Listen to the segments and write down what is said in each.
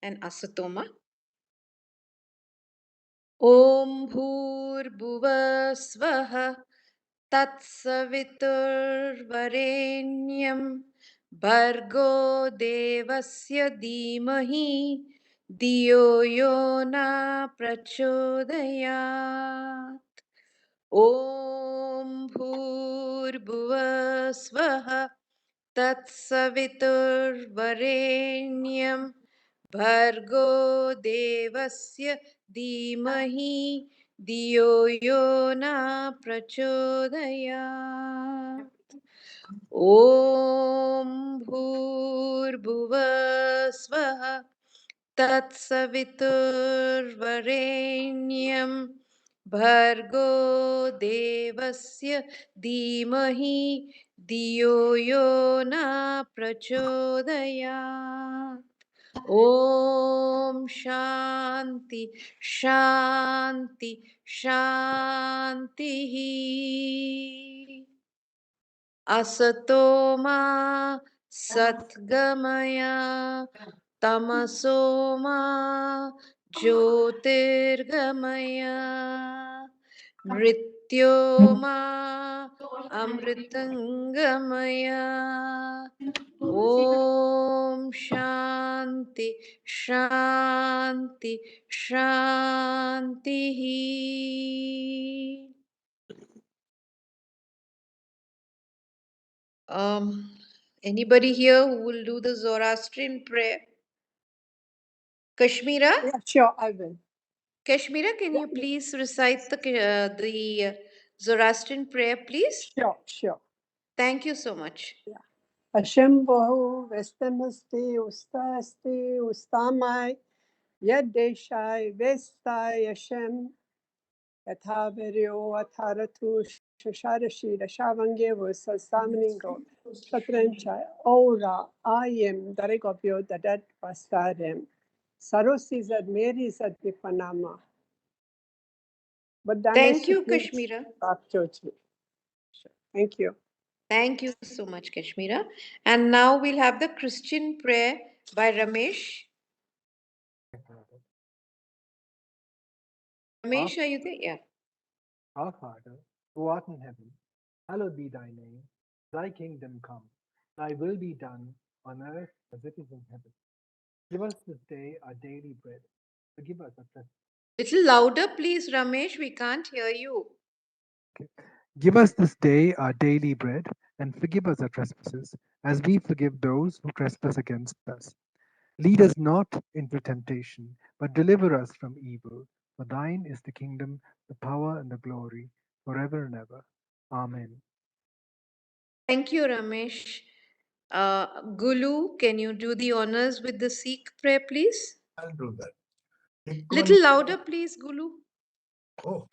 and Asatoma. Om Bhur Swaha Tatsaviturvarenyam Bhargo Devasya Dhimahi Diyo Yona Prachodayat. Om Bhur Swaha Tatsaviturvarenyam Bhargo Devasya Dhimahi Diyo Yona Prachodayat. Om Bhur Swaha Tatsaviturvarenyam Bhargo Devasya Dhimahi Diyo Yona Prachodayat. Om Shanti Shanti Shanti. Asatoma Satgamaya Tamasoma Jyotirgamaya Mrityoma Amritangamaya. Om Shanti Shanti Shanti. Anybody here who will do the Zoroastrian prayer? Kashmira? Yeah, sure, I will. Kashmira, can you please recite the Zoroastrian prayer, please? Sure. Thank you so much. Hashem Bahu Vestamasti Ustasti Ustamai Yadeshai Vestai Hashem Yathaviryo Atharatu Shasharashi Rashavange Vasasamningo Shatranchai Ora Ayem Darigopyo Dadat Vastarem Sarosi Zad Mary Zad Vipanama. Thank you, Kashmira. Thank you. Thank you so much, Kashmira. And now we'll have the Christian prayer by Ramesh. Ramesh, are you there? Yeah. Our Father, who art in heaven, hallowed be thy name. Thy kingdom come. Thy will be done on earth as it is in heaven. Give us this day our daily bread. Forgive us our trespasses. Little louder, please, Ramesh. We can't hear you. Give us this day our daily bread, and forgive us our trespasses, as we forgive those who trespass against us. Lead us not into temptation, but deliver us from evil. For thine is the kingdom, the power, and the glory, forever and ever. Amen. Thank you, Ramesh. Gulu, can you do the honors with the Sikh prayer, please? I'll do that. Little louder, please, Gulu. Oh,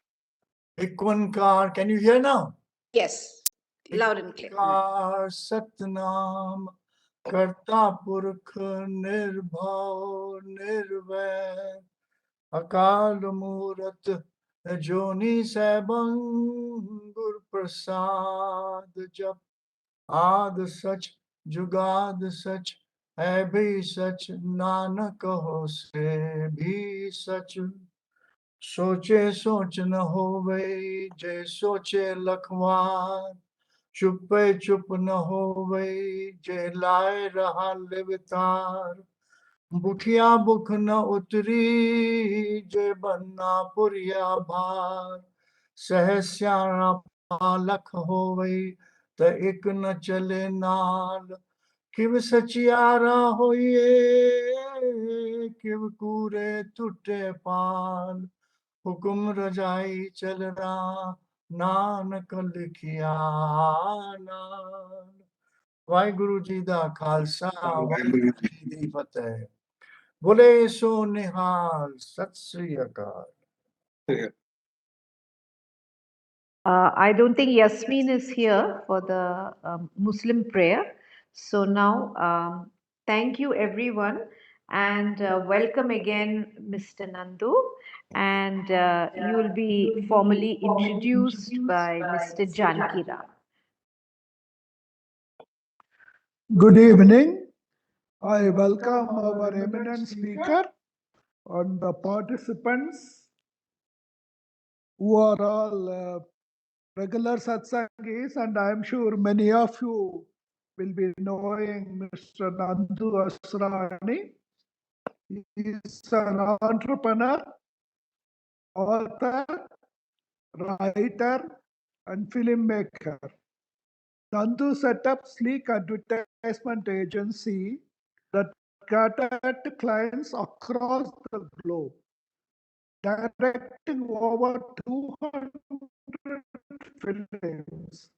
Ikwankar, can you hear now? Yes, loud and clear. Satnam Karta Purkh Nirbhav Nirvair Akal Murat Joni Saibang Gur Prasad Jap Ad Sach Jugad Sach है भी सच नानक हो से भी सच सोचे सोच न होवे जे सोचे लखवार चुपे चुप न होवे जे लाए रहा लिवतार बुठिया बुख न उतरी जे बन्ना पुरिया भार सहस्यारा पालख होवे त एक न चले नाल किव सचियारा होइए किव कूरे टूटे पाल हुकुम रजाई चलना नानक लिखिया नाल वाहिगुरु जी दा खालसा वाहिगुरु जी दी फतेह बोले सो निहाल सत श्री अकाल. I don't think Yasmin is here for the Muslim prayer. So now, thank you everyone and welcome again, Mr. Nandu. And you will be formally introduced by Mr. Jankira. Good evening. I welcome our eminent speaker and the participants who are all regular Satsangis, and I am sure many of you will be knowing Mr. Nandu Asrani. He is an entrepreneur, author, writer, and filmmaker. Nandu set up sleek advertisement agency that catered to clients across the globe, directing over 200 films,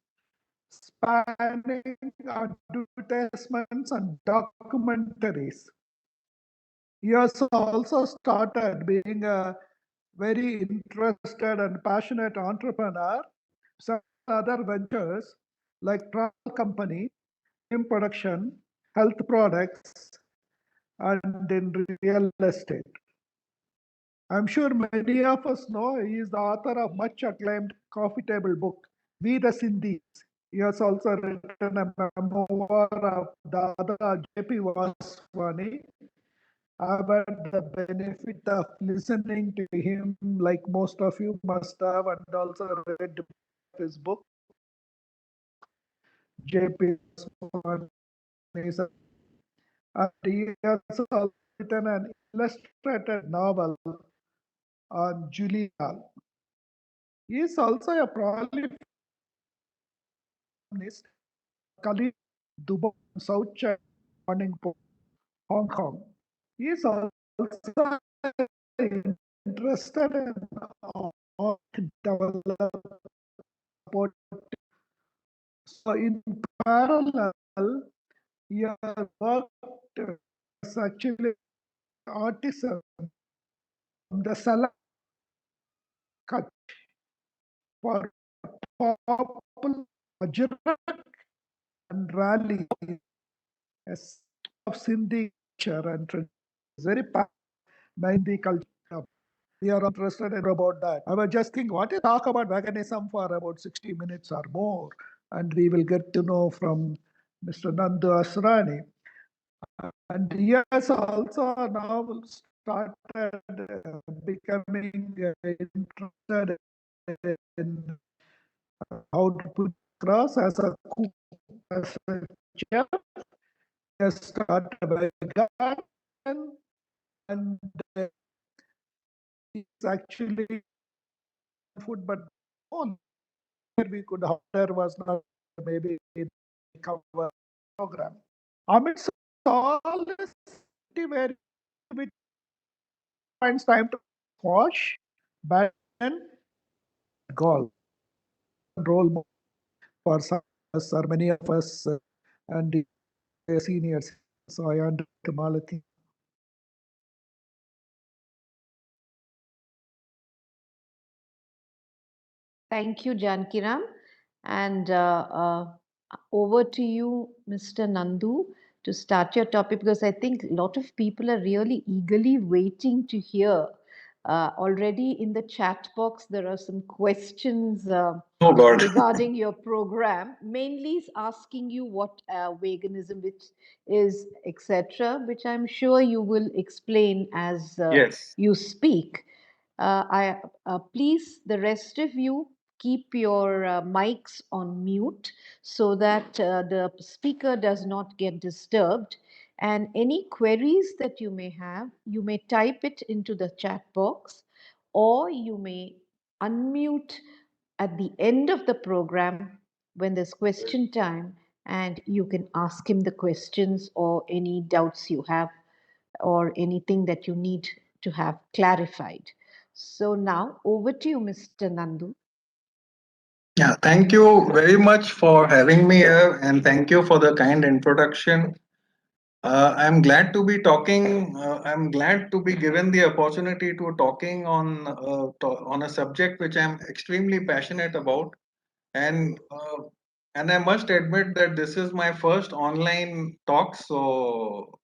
spanning advertisements and documentaries. He has also started being a very interested and passionate entrepreneur, some other ventures like travel company, film production, health products, and in real estate. I'm sure many of us know he is the author of much acclaimed coffee table book, We the Sindhis. He has also written a memoir of Dada J.P. Vaswani. I've had the benefit of listening to him, like most of you must have, and also read his book, J.P. Vaswani. And he has also written an illustrated novel on Julia. He is also a prolific columnist, colleague Dubai, South China Morning Post, Hong Kong. He is also interested in art development. So in parallel, he has worked as actually artisan from the Salah cut for popular Gujarat and rally as of Sindhi culture and tradition. Very Hindi culture. We are interested in about that. I was just thinking, what to talk about veganism for about 60 minutes or more, and we will get to know from Mr. Nandu Asrani. And he has also now started becoming interested in how to put across as a cook, as a chef. He has started a vegan, and it's actually food, but oh, we could order was not maybe in our program. Amidst all this, where we finds time to wash, badminton, golf, role model for some of us or many of us, and the seniors. So I under Malati. Thank you, Jankiram. And over to you, Mr. Nandu, to start your topic, because I think a lot of people are really eagerly waiting to hear. Already in the chat box, there are some questions Oh God. regarding your program. Mainly is asking you what veganism is, etc., which I'm sure you will explain as Yes. you speak. Please, the rest of you, keep your mics on mute so that the speaker does not get disturbed. And any queries that you may have, you may type it into the chat box, or you may unmute at the end of the program when there's question time, and you can ask him the questions or any doubts you have or anything that you need to have clarified. So now over to you, Mr. Nandu. Yeah, thank you very much for having me here, and thank you for the kind introduction. I'm glad to be talking. I'm glad to be given the opportunity to talking on a subject which I'm extremely passionate about, and and I must admit that this is my first online talk. So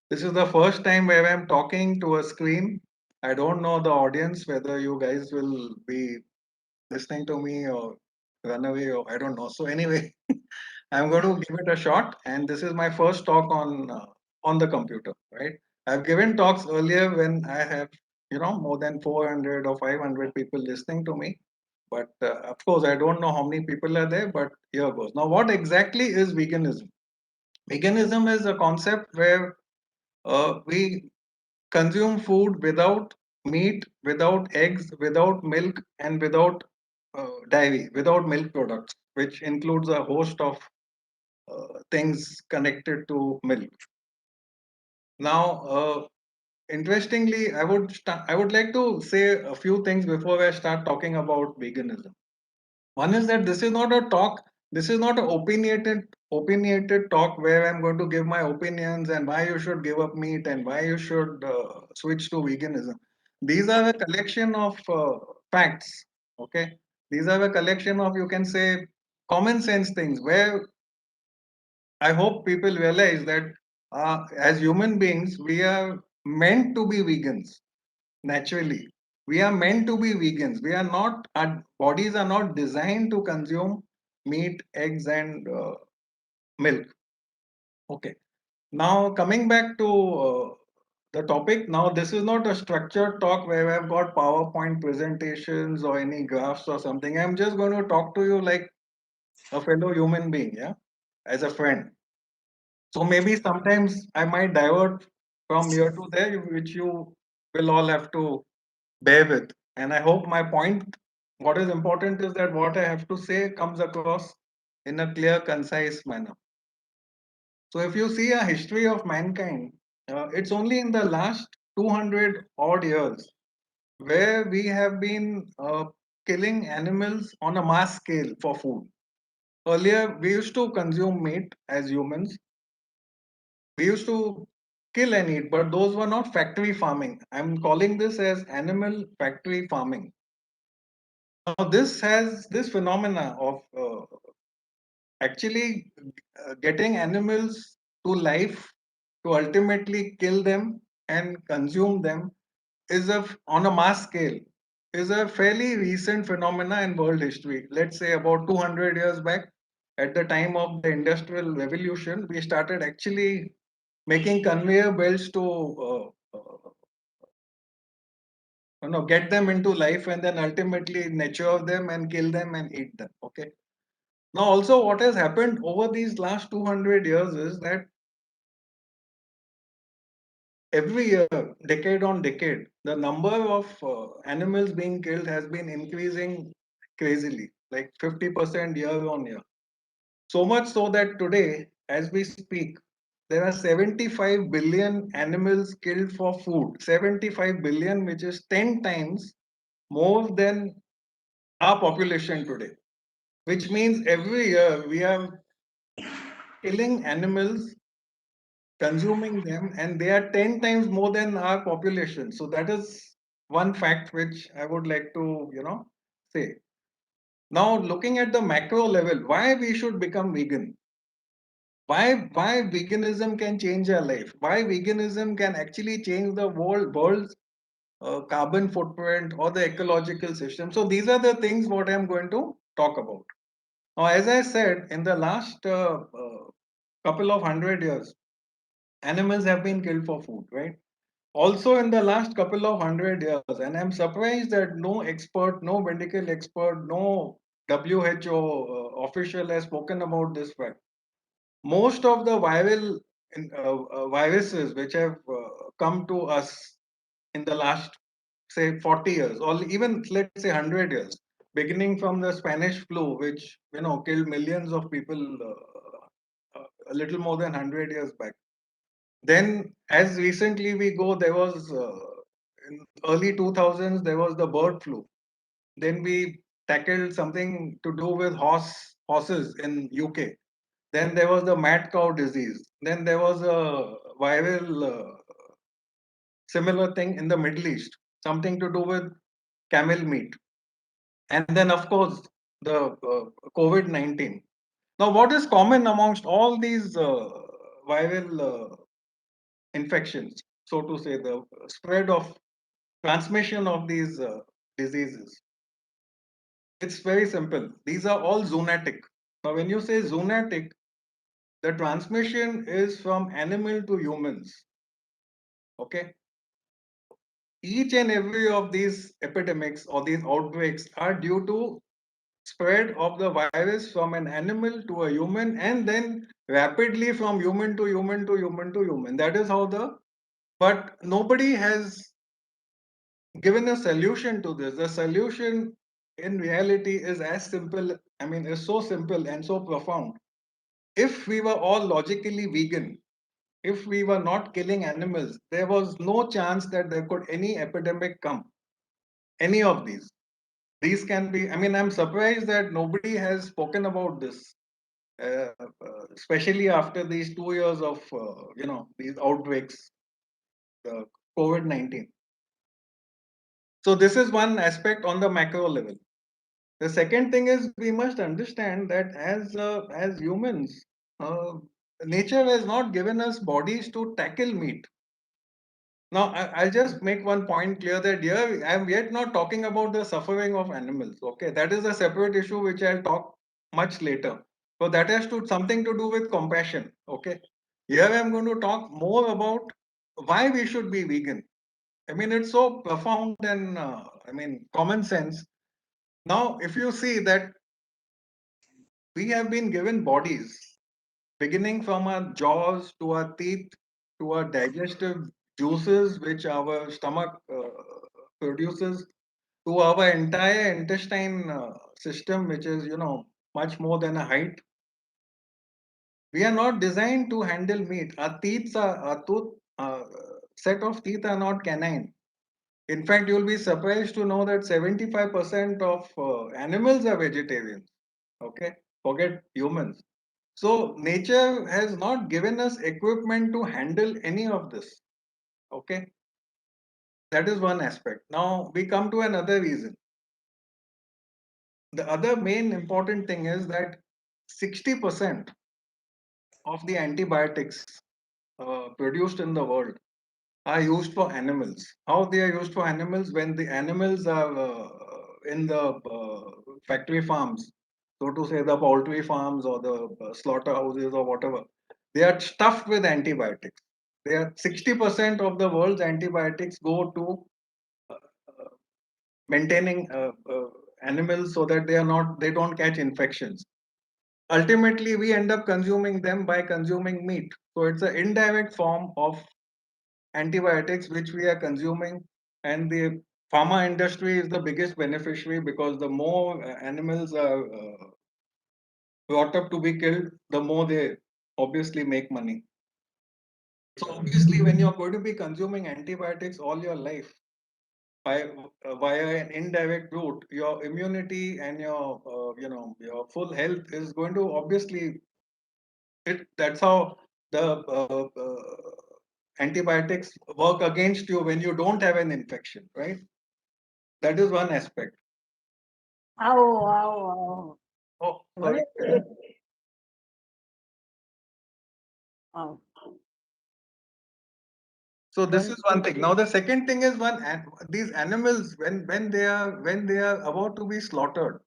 this is the first time where I'm talking to a screen. I don't know the audience whether you guys will be listening to me or run away or I don't know. So anyway, I'm going to give it a shot, and this is my first talk on on the computer, right? I've given talks earlier when I have, more than 400 or 500 people listening to me. But of course, I don't know how many people are there, but here goes. Now, what exactly is veganism? Veganism is a concept where we consume food without meat, without eggs, without milk, and without dairy, without milk products, which includes a host of things connected to milk. Now, interestingly, I would like to say a few things before I start talking about veganism. One is that this is not a talk. This is not an opinionated talk where I'm going to give my opinions and why you should give up meat and why you should switch to veganism. These are a collection of facts. Okay, these are a collection of, you can say, common sense things where I hope people realize that as human beings we are meant to be vegans naturally. We are meant to be vegans. We are not, our bodies are not designed to consume meat, eggs, and milk. Okay. Now, coming back to the topic, now this is not a structured talk where I've got PowerPoint presentations or any graphs or something. I'm just going to talk to you like a fellow human being, yeah, as a friend. So maybe sometimes I might divert from here to there, which you will all have to bear with. And I hope my point, what is important is that what I have to say comes across in a clear, concise manner. So if you see a history of mankind, it's only in the last 200 odd years where we have been killing animals on a mass scale for food. Earlier, we used to consume meat as humans. We used to kill and eat, but those were not factory farming. I'm calling this as animal factory farming. Now, this phenomena of actually getting animals to life to ultimately kill them and consume them is on a mass scale is a fairly recent phenomena in world history. Let's say about 200 years back, at the time of the Industrial Revolution, we started actually making conveyor belts to get them into life and then ultimately nurture them and kill them and eat them. Okay. Now, also, what has happened over these last 200 years is that every year, decade on decade, the number of animals being killed has been increasing crazily, like 50% year on year. So much so that today, as we speak, there are 75 billion animals killed for food. 75 billion, which is 10 times more than our population today. Which means every year we are killing animals, consuming them, and they are 10 times more than our population. So that is one fact which I would like to, say. Now, looking at the macro level, why we should become vegan? Why veganism can change our life? Why veganism can actually change the world's carbon footprint or the ecological system? So these are the things what I'm going to talk about. Now, as I said, in the last couple of hundred years, animals have been killed for food, right? Also, in the last couple of hundred years, and I'm surprised that no expert, no medical expert, no WHO official has spoken about this fact. Most of the viruses which have come to us in the last, say, 40 years, or even let's say 100 years, beginning from the Spanish flu, which killed millions of people a little more than 100 years back. Then, as recently we go, there was in early 2000s there was the bird flu. Then we tackled something to do with horses in UK. Then there was the mad cow disease. Then there was a viral similar thing in the Middle East, something to do with camel meat. And then, of course, the COVID 19. Now, what is common amongst all these viral infections, so to say, the spread of transmission of these diseases? It's very simple. These are all zoonotic. Now, when you say zoonotic, the transmission is from animal to humans. Okay. Each and every of these epidemics or these outbreaks are due to spread of the virus from an animal to a human and then rapidly from human to human to human to human. That is how but nobody has given a solution to this. The solution in reality is as simple, I mean, is so simple and so profound. If we were all logically vegan, if we were not killing animals, there was no chance that there could any epidemic come. Any of these. These can be, I mean, I'm surprised that nobody has spoken about this, especially after these 2 years of, these outbreaks, COVID-19. So this is one aspect on the macro level. The second thing is we must understand that as humans, uh, nature has not given us bodies to tackle meat. Now, I'll just make one point clear that here I am yet not talking about the suffering of animals. Okay, that is a separate issue which I'll talk much later. So that has to something to do with compassion. Okay, here I'm going to talk more about why we should be vegan. I mean, it's so profound and I mean common sense. Now, if you see that we have been given bodies, beginning from our jaws to our teeth to our digestive juices, which our stomach produces, to our entire intestine system, which is, much more than a height. We are not designed to handle meat. Our tooth set of teeth are not canine. In fact, you'll be surprised to know that 75% of animals are vegetarians. Okay, forget humans. So nature has not given us equipment to handle any of this. Okay, that is one aspect. Now we come to another reason. The other main important thing is that 60% of the antibiotics produced in the world are used for animals. How they are used for animals? When the animals are in the factory farms, so to say the poultry farms or the slaughterhouses or whatever, they are stuffed with antibiotics. They are 60% of the world's antibiotics go to maintaining animals so that they don't catch infections. Ultimately, we end up consuming them by consuming meat. So it's an indirect form of antibiotics which we are consuming, and the pharma industry is the biggest beneficiary because the more animals are brought up to be killed, the more they obviously make money. So obviously, when you're going to be consuming antibiotics all your life by via an indirect route, your immunity and your full health is going to obviously that's how the antibiotics work against you when you don't have an infection, right? That is one aspect. Ow, ow, Oh, ow. sorry. Oh. So this is one thing. Now the second thing is these animals when they are about to be slaughtered,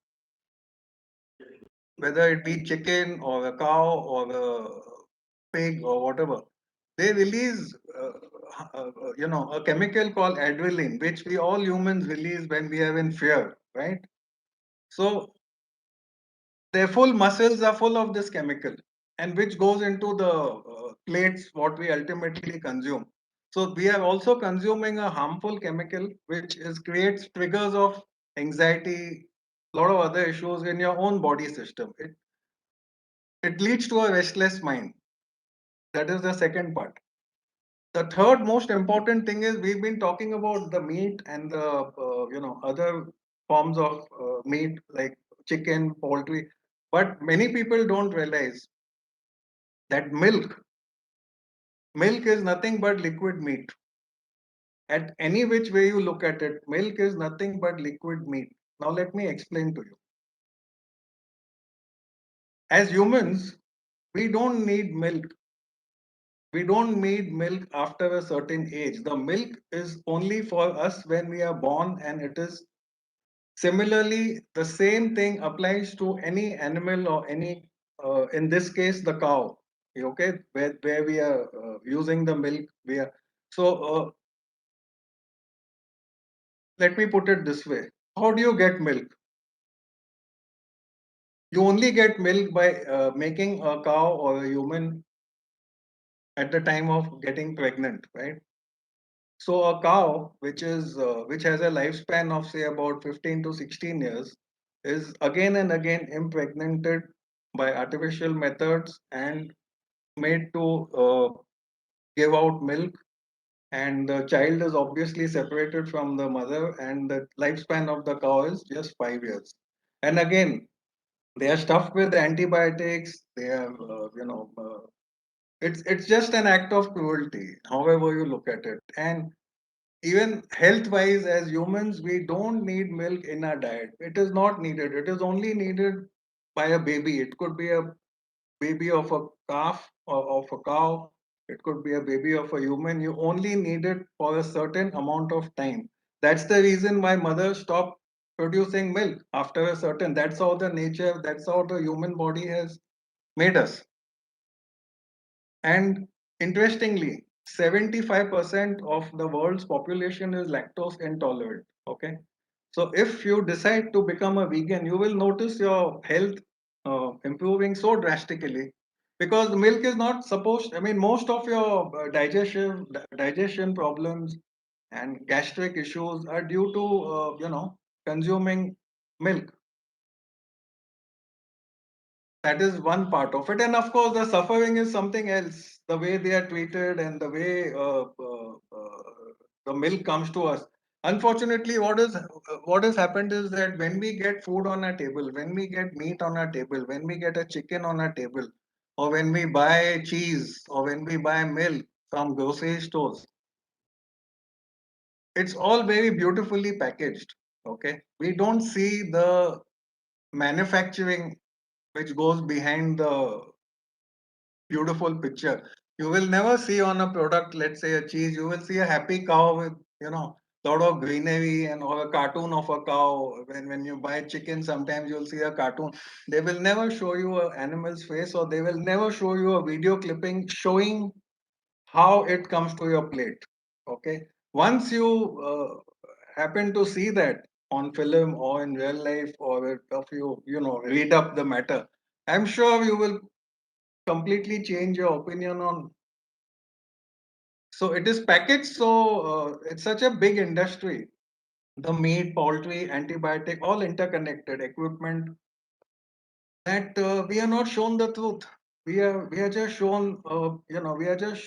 whether it be chicken or a cow or a pig or whatever, they release a chemical called adrenaline, which we all humans release when we are in fear, right? So their full muscles are full of this chemical, and which goes into the plates what we ultimately consume. So we are also consuming a harmful chemical which is creates triggers of anxiety, a lot of other issues in your own body system. It leads to a restless mind. That is the second part. The third most important thing is we've been talking about the meat and the other forms of meat like chicken, poultry, but many people don't realize that milk is nothing but liquid meat. At any which way you look at it, milk is nothing but liquid meat. Now let me explain to you. As humans, we don't need milk. We don't need milk after a certain age. The milk is only for us when we are born, and it is similarly the same thing applies to any animal or any, in this case, the cow. okay, where we are using the milk. So let me put it this way. How do you get milk? You only get milk by making a cow or a human at the time of getting pregnant, right? So a cow, which has a lifespan of say about 15 to 16 years, is again and again impregnated by artificial methods and made to give out milk, and the child is obviously separated from the mother, and the lifespan of the cow is just 5 years. And again, they are stuffed with antibiotics. They are, it's just an act of cruelty, however you look at it. And even health wise, as humans, we don't need milk in our diet. It is not needed. It is only needed by a baby. It could be a baby of a calf or of a cow. It could be a baby of a human. You only need it for a certain amount of time. That's the reason why mothers stop producing milk after a certain. That's how the nature, that's how the human body has made us. And interestingly, 75% of the world's population is lactose intolerant. Okay. So if you decide to become a vegan, you will notice your health improving so drastically, because milk is not supposed, I mean, most of your digestion problems and gastric issues are due to, consuming milk. That is one part of it, and of course the suffering is something else, the way they are treated and the way the milk comes to us. Unfortunately, what has happened is that when we get food on our table, when we get meat on our table, when we get a chicken on our table, or when we buy cheese, or when we buy milk from grocery stores, it's all very beautifully packaged. Okay, we don't see the manufacturing which goes behind the beautiful picture. You will never see on a product, let's say a cheese, you will see a happy cow with, lot of greenery, and or a cartoon of a cow. When you buy chicken, sometimes you'll see a cartoon. They will never show you an animal's face, or they will never show you a video clipping showing how it comes to your plate. Okay. Once you happen to see that on film or in real life, or if you read up the matter, I'm sure you will completely change your opinion on. So it is packaged, so it's such a big industry. The meat, poultry, antibiotic, all interconnected equipment, that we are not shown the truth. We are just shown, we are just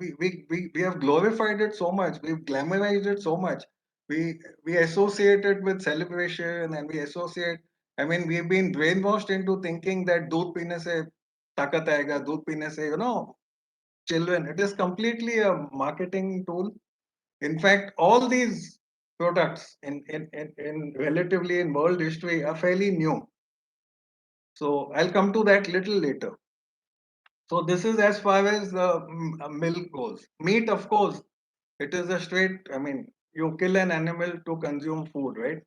we have glorified it so much, we've glamorized it so much. We associate it with celebration, and we associate, I mean, we've been brainwashed into thinking that doodh peene se takat aayega, doodh peene se, children. It is completely a marketing tool. In fact, all these products in relatively in world history are fairly new. So I'll come to that little later. So this is as far as the milk goes. Meat, of course, it is a straight, I mean, you kill an animal to consume food, right?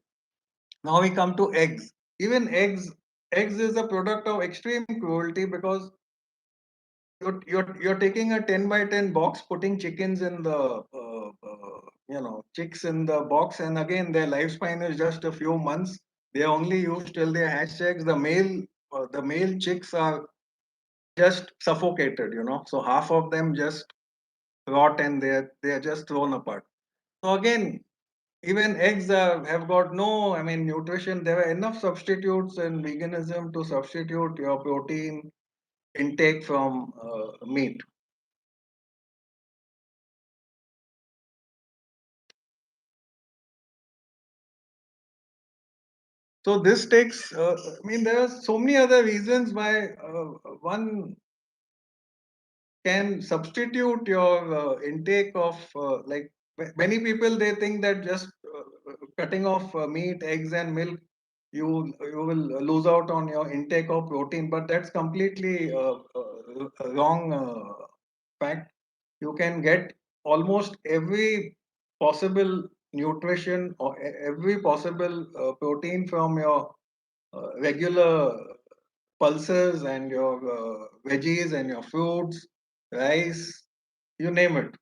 Now we come to eggs. Even eggs is a product of extreme cruelty, because you're taking a 10 by 10 box, putting chickens in the chicks in the box, and again their lifespan is just a few months. They are only used till they hatch eggs. The male chicks are just suffocated, so half of them just rot, and they are just thrown apart. So again, even eggs have got no, I mean, nutrition. There are enough substitutes in veganism to substitute your protein intake from meat. So this takes, I mean, there are so many other reasons why one can substitute your intake of, like, many people, they think that just cutting off meat, eggs, and milk, you will lose out on your intake of protein, but that's completely wrong fact. You can get almost every possible nutrition, or every possible protein from your regular pulses and your veggies and your fruits, rice, you name it,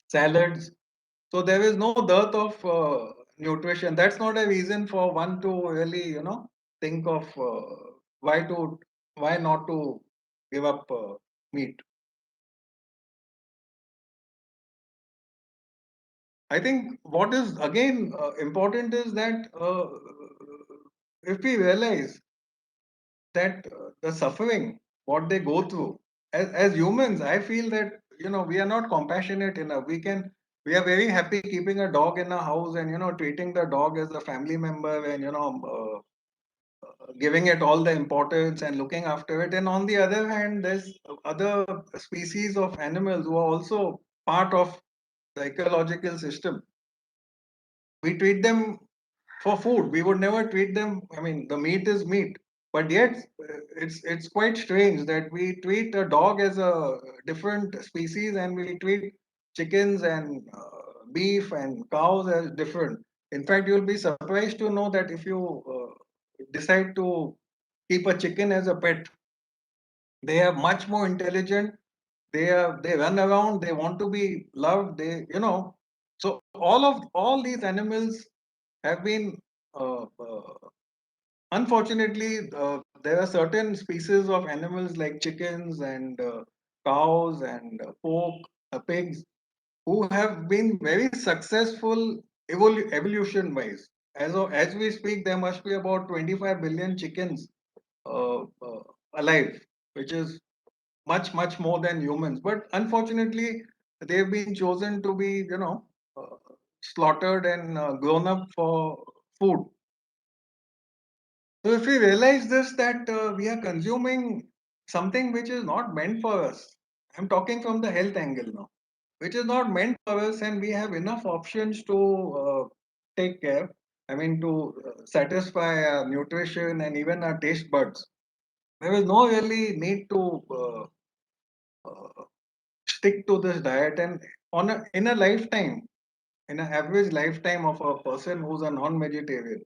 salads. So there is no dearth of nutrition. That's not a reason for one to really, think of why to, why not to give up meat. I think what is again important is that if we realize that the suffering, what they go through, as humans, I feel that we are not compassionate enough. We are very happy keeping a dog in a house and treating the dog as a family member and giving it all the importance and looking after it. And on the other hand, there's other species of animals who are also part of the ecological system. We treat them for food. We would never treat them. I mean, the meat is meat, but yet it's quite strange that we treat a dog as a different species, and we treat chickens and beef and cows as different. In fact, you'll be surprised to know that if you decide to keep a chicken as a pet, they are much more intelligent. They run around. They want to be loved. So all these animals have been unfortunately, there are certain species of animals like chickens and cows and pork, pigs, who have been very successful evolution wise. As we speak, there must be about 25 billion chickens alive, which is much more than humans. But unfortunately, they've been chosen to be, slaughtered and grown up for food. So if we realize this, that we are consuming something which is not meant for us, I'm talking from the health angle now, which is not meant for us, and we have enough options to take care. I mean, to satisfy our nutrition and even our taste buds. There is no really need to uh, stick to this diet. And in a lifetime, in an average lifetime of a person who's a non-vegetarian,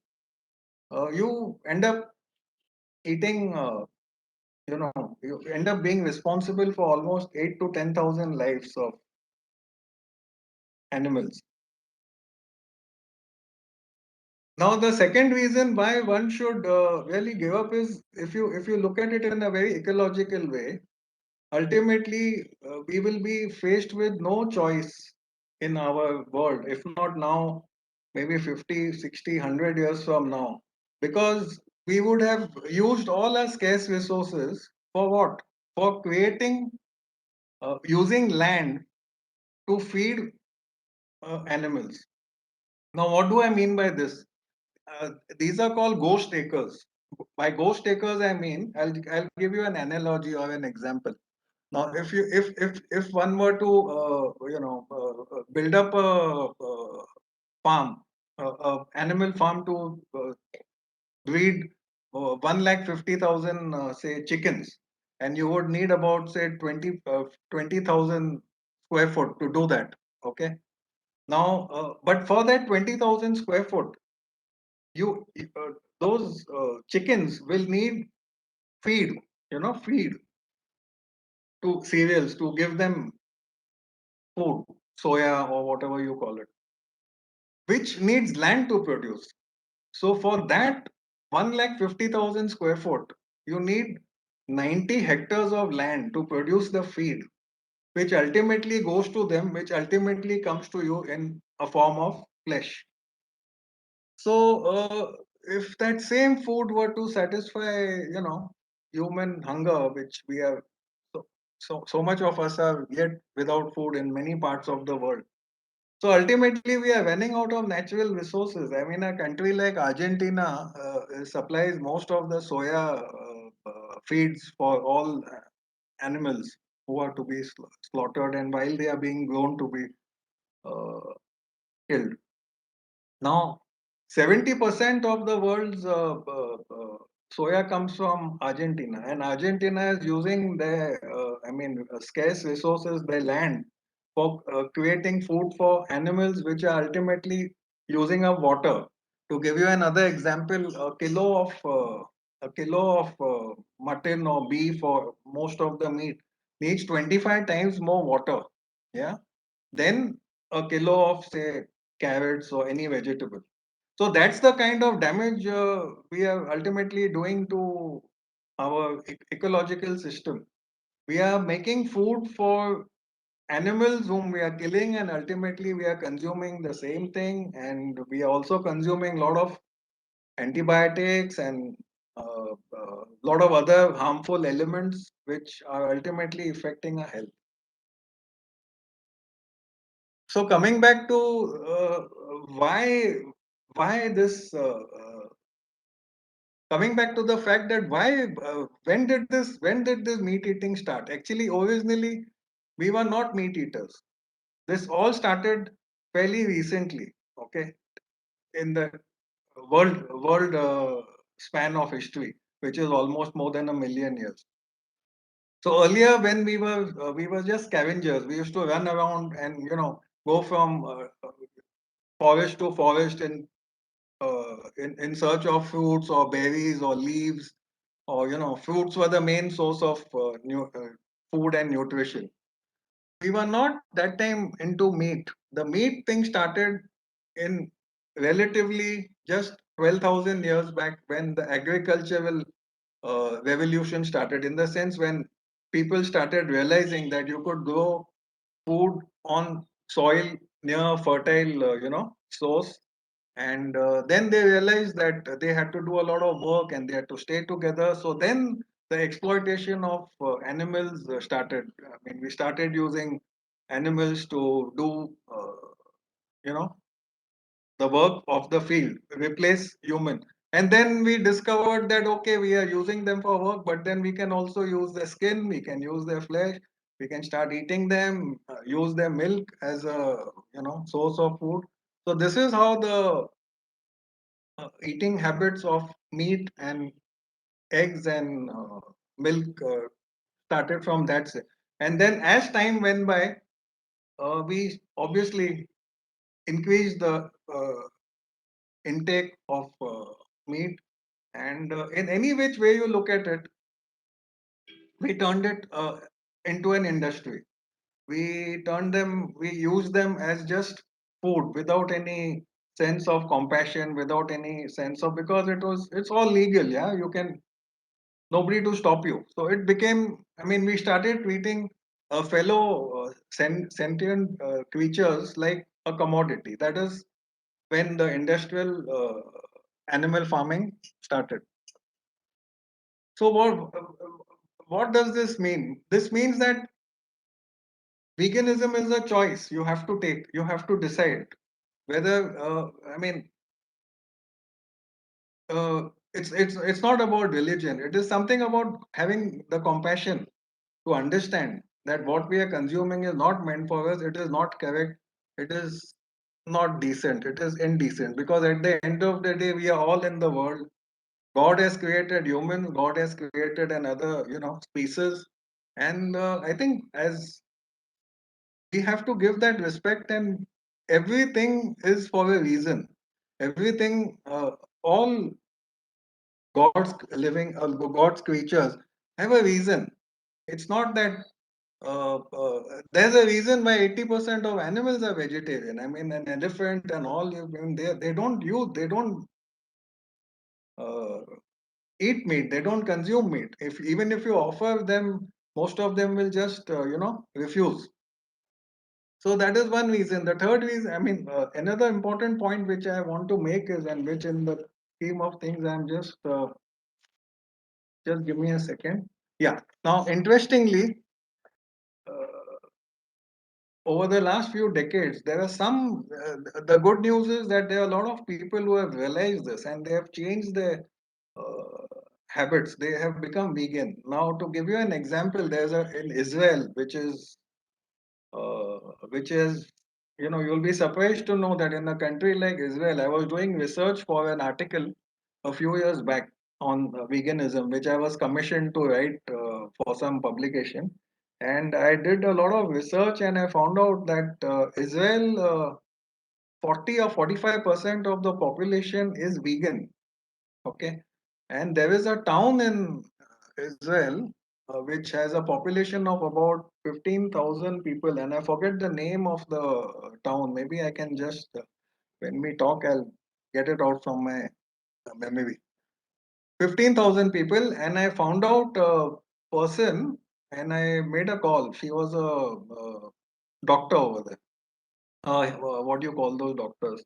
you end up eating. You end up being responsible for almost 8 to 10,000 lives of animals. Now, the second reason why one should really give up is if you look at it in a very ecological way. Ultimately, we will be faced with no choice in our world, if not now, maybe 50, 60, 100 years from now, because we would have used all our scarce resources for what? For creating, using land to feed animals. Now, what do I mean by this? These are called ghost takers. By ghost takers, I mean I'll give you an analogy or an example. Now, if one were to build up a farm, animal farm to breed 1,50,000 say chickens, and you would need about say 20,000 square foot to do that. Okay. Now, but for that 20,000 square foot, you those chickens will need feed, feed to cereals to give them food, soya or whatever you call it, which needs land to produce. So for that 1,50,000 square foot, you need 90 hectares of land to produce the feed, which ultimately goes to them, which ultimately comes to you in a form of flesh. So, if that same food were to satisfy, human hunger, which we are so much of us are yet without food in many parts of the world. So ultimately, we are running out of natural resources. I mean, a country like Argentina supplies most of the soya feeds for all animals who are to be slaughtered, and while they are being grown to be uh, killed. Now, 70% of the world's soya comes from Argentina, and Argentina is using their, scarce resources, their land, for creating food for animals, which are ultimately using up water. To give you another example, a kilo of a kilo of mutton or beef or most of the meat needs 25 times more water, yeah, than a kilo of say carrots or any vegetable. So that's the kind of damage we are ultimately doing to our ecological system. We are making food for animals whom we are killing, and ultimately we are consuming the same thing, and we are also consuming a lot of antibiotics and a lot of other harmful elements which are ultimately affecting our health. So coming back to why this coming back to the fact that why when did this meat eating start? Actually, originally we were not meat eaters. This all started fairly recently, okay, in the world span of history, which is almost more than 1 million years. So earlier, when we were just scavengers, we used to run around and go from forest to forest in search of fruits or berries or leaves, or fruits were the main source of food and nutrition. We were not that time into meat. The meat thing started in relatively just 12,000 years back, when the agricultural revolution started, in the sense when people started realizing that you could grow food on soil near fertile source. And then they realized that they had to do a lot of work and they had to stay together. So then the exploitation of animals started. I mean, we started using animals to do you know the work of the field, replace human. And then we discovered that okay, we are using them for work, but then we can also use their skin, we can use their flesh, we can start eating them, use their milk as a source of food. So this is how the eating habits of meat and eggs and milk started from that. And then as time went by, we obviously increased the intake of meat. And in any which way you look at it, we turned it into an industry. We use them as just food without any sense of compassion, without any sense of, because it's all legal, yeah, you can, nobody to stop you. So it became, I mean, we started treating a fellow sentient creatures like a commodity. That is when the industrial animal farming started. So what does this mean? This means that veganism is a choice you have to take. You have to decide whether I mean it's not about religion. It is something about having the compassion to understand that what we are consuming is not meant for us. It is not correct. It is not decent. It is indecent, because at the end of the day, we are all in the world. God has created humans. God has created another, species, and I think as we have to give that respect, and everything is for a reason. Everything, all God's creatures have a reason. It's not that there's a reason why 80% of animals are vegetarian. I mean, an elephant and all, I mean, they don't uh, eat meat. They don't consume meat. If even if you offer them, most of them will just refuse. So that is one reason. The third reason, I mean, another important point which I want to make is, and which in the scheme of things, I'm just give me a second. Yeah. Now, interestingly, uh, over the last few decades, there are some. The good news is that there are a lot of people who have realized this and they have changed their habits. They have become vegan. Now, to give you an example, there's a in Israel, which is, you'll be surprised to know that in a country like Israel, I was doing research for an article a few years back on veganism, which I was commissioned to write for some publication. And I did a lot of research and I found out that Israel, 40 or 45% of the population is vegan. Okay. And there is a town in Israel which has a population of about 15,000 people, and I forget the name of the town. Maybe I can just, when we talk, I'll get it out from my memory. 15,000 people, and I found out a person and I made a call. She was a doctor over there. What do you call those doctors?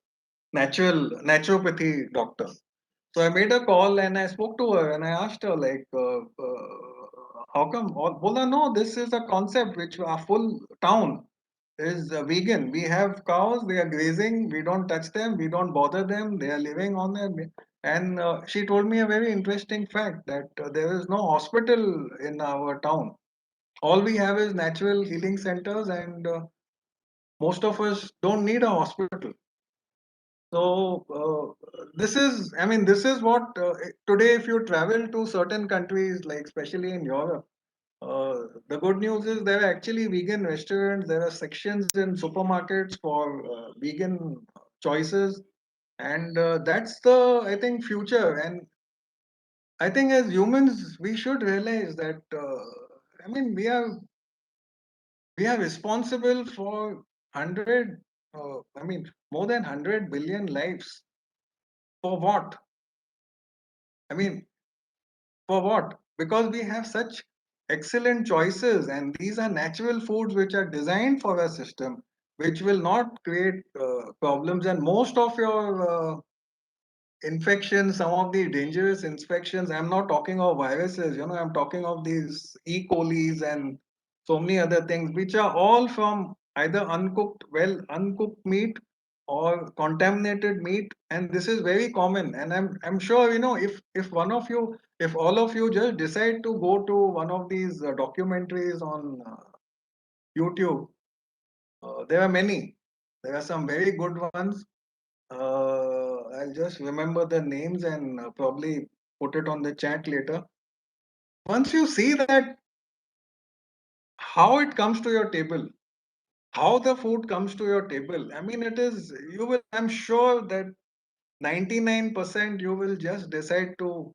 Naturopathy doctor. So I made a call and I spoke to her and I asked her like, how come? Bola, no, this is a concept which our full town is vegan. We have cows, they are grazing, we don't touch them, we don't bother them, they are living on their. And she told me a very interesting fact that there is no hospital in our town. All we have is natural healing centers, and most of us don't need a hospital. So this is, I mean, this is what today, if you travel to certain countries, like especially in Europe, the good news is there are actually vegan restaurants. There are sections in supermarkets for vegan choices, and that's the, I think, future. And I think as humans, we should realize that. I mean, we are responsible for 100. I mean, more than 100 billion lives. For what? I mean, for what? Because we have such excellent choices, and these are natural foods which are designed for a system which will not create problems. And most of your infections, some of the dangerous infections, I'm not talking of viruses, I'm talking of these E. coli's and so many other things, which are all from either uncooked meat or contaminated meat. And this is very common. And I'm sure, if one of you, if all of you just decide to go to one of these documentaries on YouTube, there are many. There are some very good ones. I'll just remember the names and probably put it on the chat later. Once you see that how it comes to your table, how the food comes to your table, I mean, I'm sure that 99% you will just decide to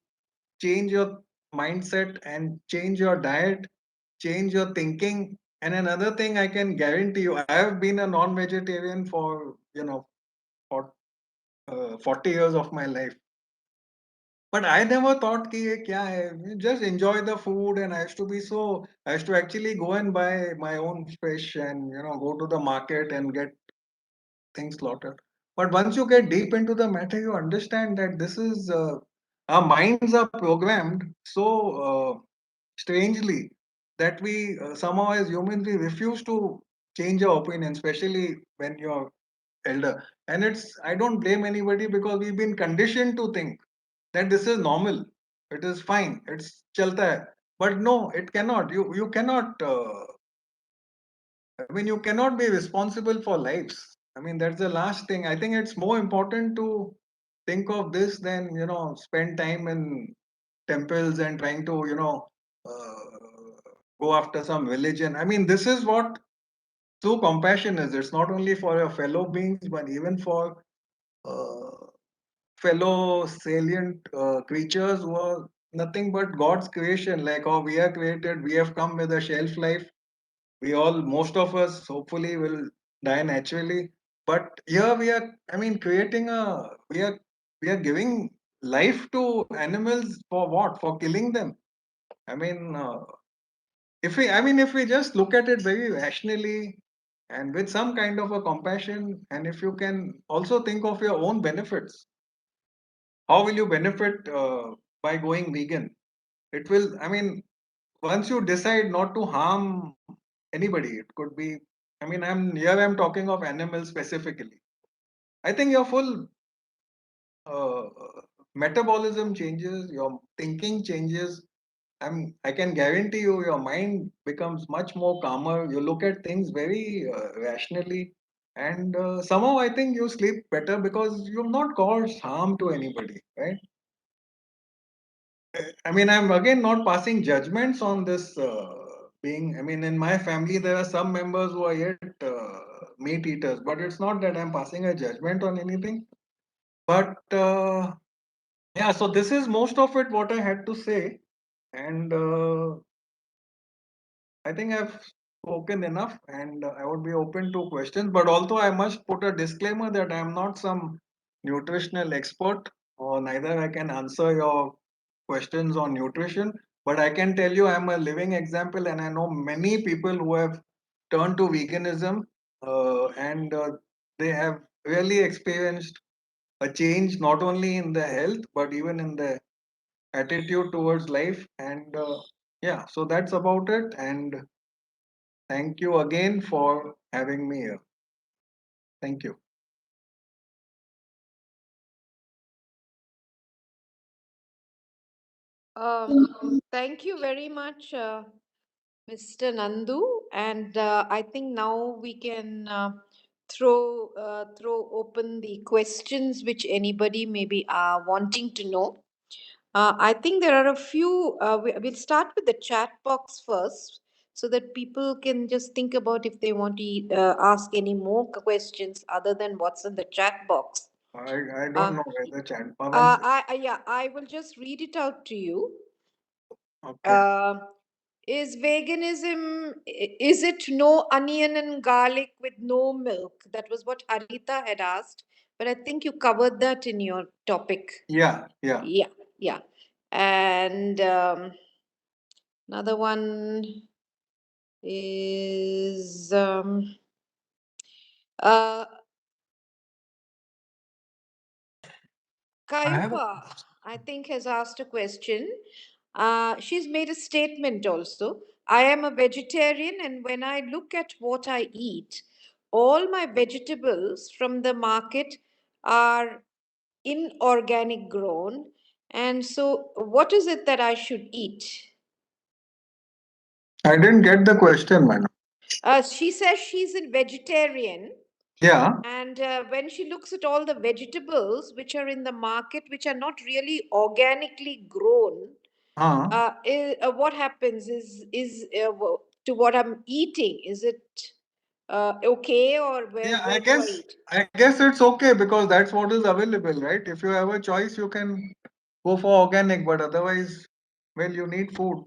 change your mindset and change your diet, change your thinking. And another thing I can guarantee you, I have been a non-vegetarian for, for 40 years of my life. But I never thought कि ये क्या है. Just enjoy the food, and I used to actually go and buy my own fish and go to the market and get things slaughtered. But once you get deep into the matter, you understand that this is our minds are programmed so strangely that we somehow as humans we refuse to change our opinion, especially when you're elder. And I don't blame anybody because we've been conditioned to think that this is normal, it is fine, it's chalta hai. But no, it cannot. You cannot. I mean, you cannot be responsible for lives. I mean, that's the last thing. I think it's more important to think of this than spend time in temples and trying to go after some religion. I mean, this is what true compassion is. It's not only for your fellow beings, but even for uh, fellow salient creatures who are nothing but God's creation. Like how we are created, we have come with a shelf life. Most of us, hopefully, will die naturally. But here we are. I mean, we are giving life to animals for what? For killing them. I mean, if we just look at it very rationally and with some kind of a compassion, and if you can also think of your own benefits, how will you benefit by going vegan? It will, I mean, once you decide not to harm anybody, it could be, I mean, I'm talking of animals specifically. I think your full uh, metabolism changes, your thinking changes. I can guarantee you your mind becomes much more calmer. You look at things very rationally, and somehow I think you sleep better because you've not caused harm to anybody, right? I mean, I'm again not passing judgments on this being. I mean, in my family, there are some members who are yet meat eaters, but it's not that I'm passing a judgment on anything. But Yeah, so this is most of it what I had to say, and I think I've spoken enough, and I would be open to questions. But also, I must put a disclaimer that I am not some nutritional expert, or neither I can answer your questions on nutrition. But I can tell you, I'm a living example, and I know many people who have turned to veganism, and they have really experienced a change not only in their health but even in their attitude towards life. And yeah, so that's about it. And thank you again for having me here. Thank you. Thank you very much, Mr. Nandu. And I think now we can throw open the questions which anybody may be wanting to know. I think there are a few. We'll start with the chat box first, so that people can just think about if they want to ask any more questions other than what's in the chat box. I Uh, don't know whether chat balance. I will just read it out to you. Okay. Uh, is veganism, is it no onion and garlic with no milk? That was what Harita had asked, but I think you covered that in your topic. Yeah, yeah. Yeah, yeah. And another one is uh, I have a Kayupa, I think, has asked a question. She's made a statement also. I am a vegetarian, and when I look at what I eat, all my vegetables from the market are inorganic grown. And so, what is it that I should eat? I didn't get the question, man. She says she's a vegetarian, Yeah. and when she looks at all the vegetables which are in the market, which are not really organically grown, Uh, what happens to what I'm eating? Is it okay, or yeah, where do I eat? I guess it's okay because that's what is available, right? If you have a choice, you can go for organic, but otherwise, well, you need food,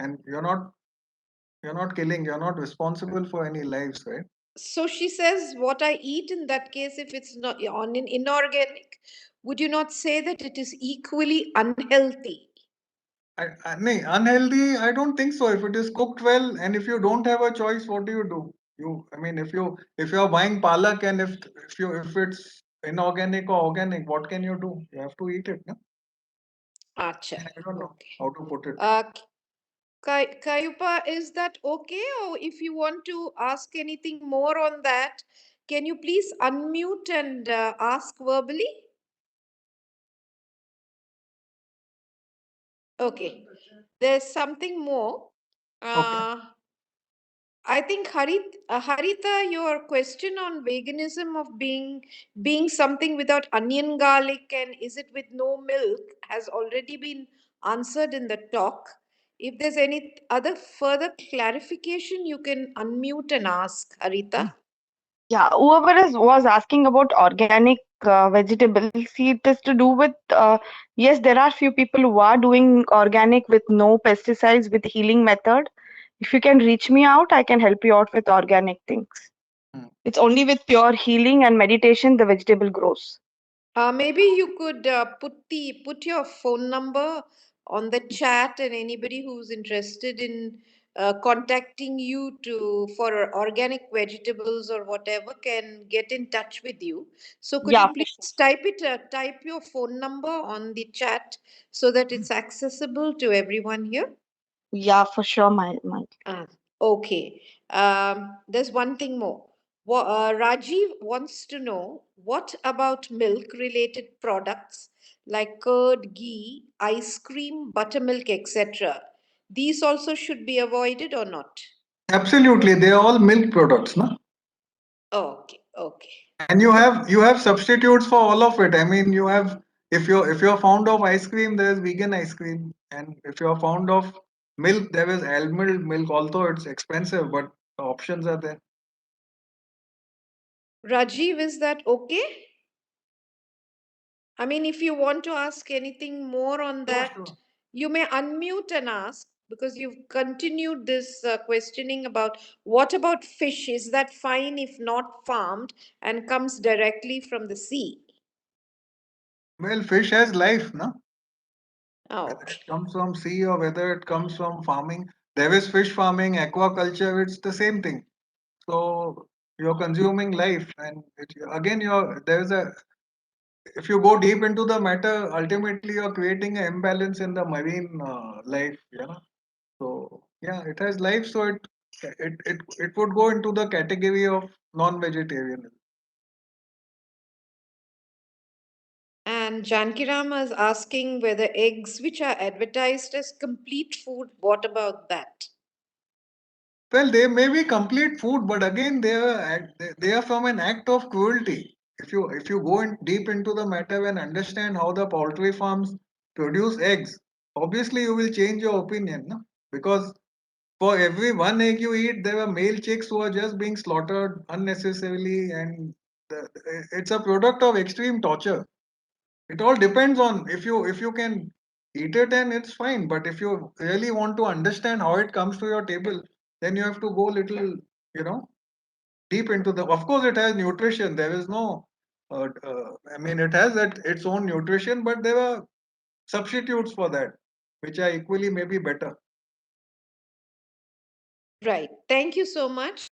and you're not killing, you're not responsible for any lives, right? So she says, what I eat in that case, if it's not on an inorganic, would you not say that it is equally unhealthy? No, unhealthy, I don't think so. If it is cooked well and if you don't have a choice, what do you do? I mean, if you're buying palak and if it's inorganic or organic, what can you do? You have to eat it, no? Acha. I don't know Okay. how to put it. Kayupa, is that okay? Or if you want to ask anything more on that, can you please unmute and ask verbally? Okay. There's something more. Okay. I think Harita, your question on veganism of being something without onion, garlic, and is it with no milk has already been answered in the talk. If there's any other further clarification, you can unmute and ask, Harita. Yeah, whoever was asking about organic vegetables, see, it is to do with, yes, there are few people who are doing organic with no pesticides with healing method. If you can reach me out, I can help you out with organic things. Hmm. It's only with pure healing and meditation the vegetable grows. Maybe you could put your phone number on the chat, and anybody who's interested in contacting you for organic vegetables or whatever can get in touch with you. So could you Yeah, for sure. please type your phone number on the chat so that it's accessible to everyone here? Yeah, for sure, my. Okay. There's one thing more. Rajiv wants to know what about milk related products like curd, ghee, ice cream, buttermilk, etc. These also should be avoided or not? Absolutely, they are all milk products, no? Okay, okay. And you have substitutes for all of it. I mean, you have if you're fond of ice cream, there is vegan ice cream, and if you're fond of milk, there is almond milk. Although it's expensive, but the options are there. Rajiv, is that okay? I mean, if you want to ask anything more on that, Sure. you may unmute and ask, because you've continued this questioning about what about fish? Is that fine if not farmed and comes directly from the sea? Well, fish has life, no? Oh, Whether okay. it comes from sea or whether it comes from farming. There is fish farming, aquaculture, it's the same thing. So you're consuming life, and again, there's a if you go deep into the matter, ultimately you're creating an imbalance in the marine life. So yeah, it has life, so it would go into the category of non-vegetarian. And Jankiram is asking whether eggs which are advertised as complete food, what about that? Well, they may be complete food, but again, they are from an act of cruelty. If you go in deep into the matter and understand how the poultry farms produce eggs, obviously you will change your opinion, no? Because for every one egg you eat, there are male chicks who are just being slaughtered unnecessarily, and it's a product of extreme torture. It all depends on if you can eat it, and it's fine. But if you really want to understand how it comes to your table, then you have to go little, you know, deep into the. Of course, it has nutrition. There is no, I mean, it has its own nutrition, but there are substitutes for that, which are equally maybe better. Right. Thank you so much.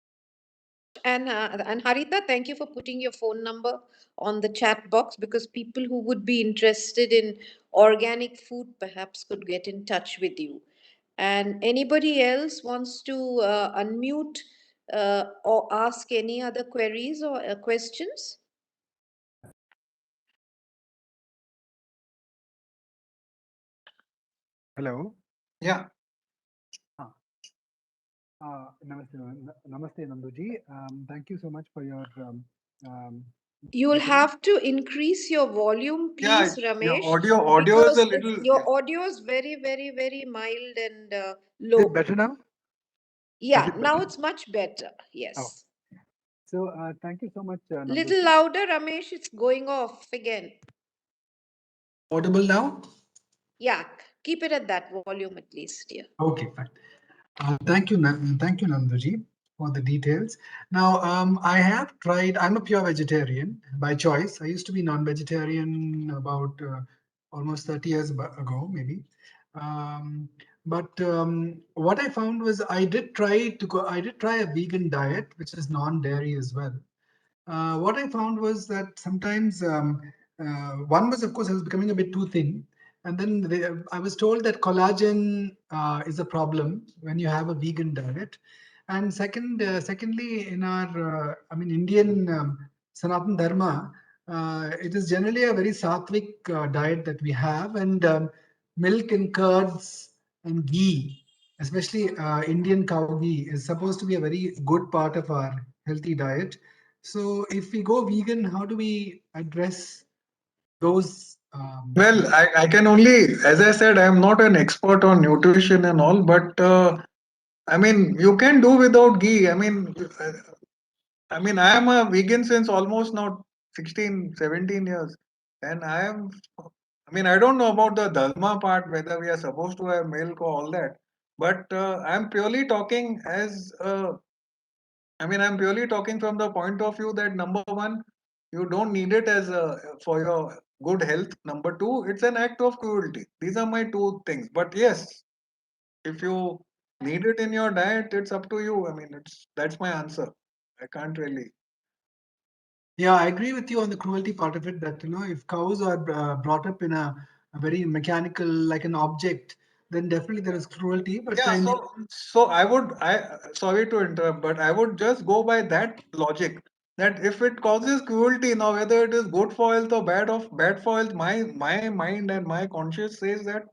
And Harita, thank you for putting your phone number on the chat box, because people who would be interested in organic food perhaps could get in touch with you. And anybody else wants to unmute or ask any other queries or questions? Hello. Yeah. Ah, Namaste, Nanduji. Thank you so much for your um, You'll details. have to increase your volume, Yeah, please, your Ramesh, audio is a because little, your yeah. audio is very, very, very mild and Is it low. better now? Is Yeah, it now better? it's much better. Oh, Yes. so thank you so much, Little Nanduji. louder, Ramesh. It's going off again. Audible now? Yeah, keep it at that volume at least. Yeah. Okay, fine. Thank you, Nanduji, for the details. Now, I have tried. I'm a pure vegetarian by choice. I used to be non-vegetarian about almost 30 years ago, maybe. Um, but what I found was I did try to go. I did try a vegan diet, which is non-dairy as well. What I found was that sometimes one was, of course, I was becoming a bit too thin. And then I was told that collagen is a problem when you have a vegan diet. And secondly, in our, Indian Sanatan Dharma, it is generally a very sattvic diet that we have, and milk and curds and ghee, especially Indian cow ghee, is supposed to be a very good part of our healthy diet. So if we go vegan, how do we address those? Well, I can only, as I said, I'm not an expert on nutrition and all, but I mean, you can do without ghee. I am a vegan since almost now 16, 17 years. And I don't know about the dharma part, whether we are supposed to have milk or all that. But I'm purely talking I'm purely talking from the point of view that number one, you don't need it for your good health. Number two, it's an act of cruelty. These are my two things. But yes, if you need it in your diet, it's up to you. That's my answer. I can't really. Yeah, I agree with you on the cruelty part of it. That if cows are brought up in a very mechanical, like an object, then definitely there is cruelty. But Yeah, so sorry to interrupt, but I would just go by that logic that if it causes cruelty, now whether it is good for health or bad for health, my mind and my conscience says that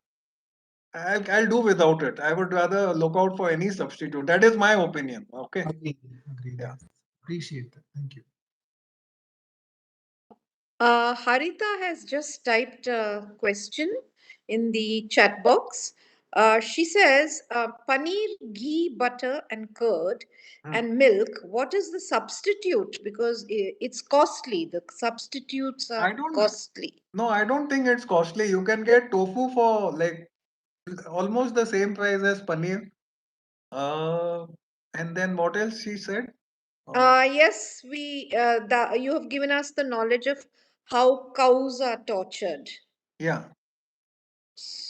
I'll do without it. I would rather look out for any substitute. That is my opinion. Okay. agreed. Yeah. Yes. Appreciate that. Thank you. Harita has just typed a question in the chat box. She says paneer, ghee, butter, and curd Hmm. and milk. What is the substitute? Because it's costly. The substitutes I are don't. costly. No, I don't think it's costly. You can get tofu for like almost the same price as paneer. Uh, and then what else she said? Yes, you have given us the knowledge of how cows are tortured. Yeah.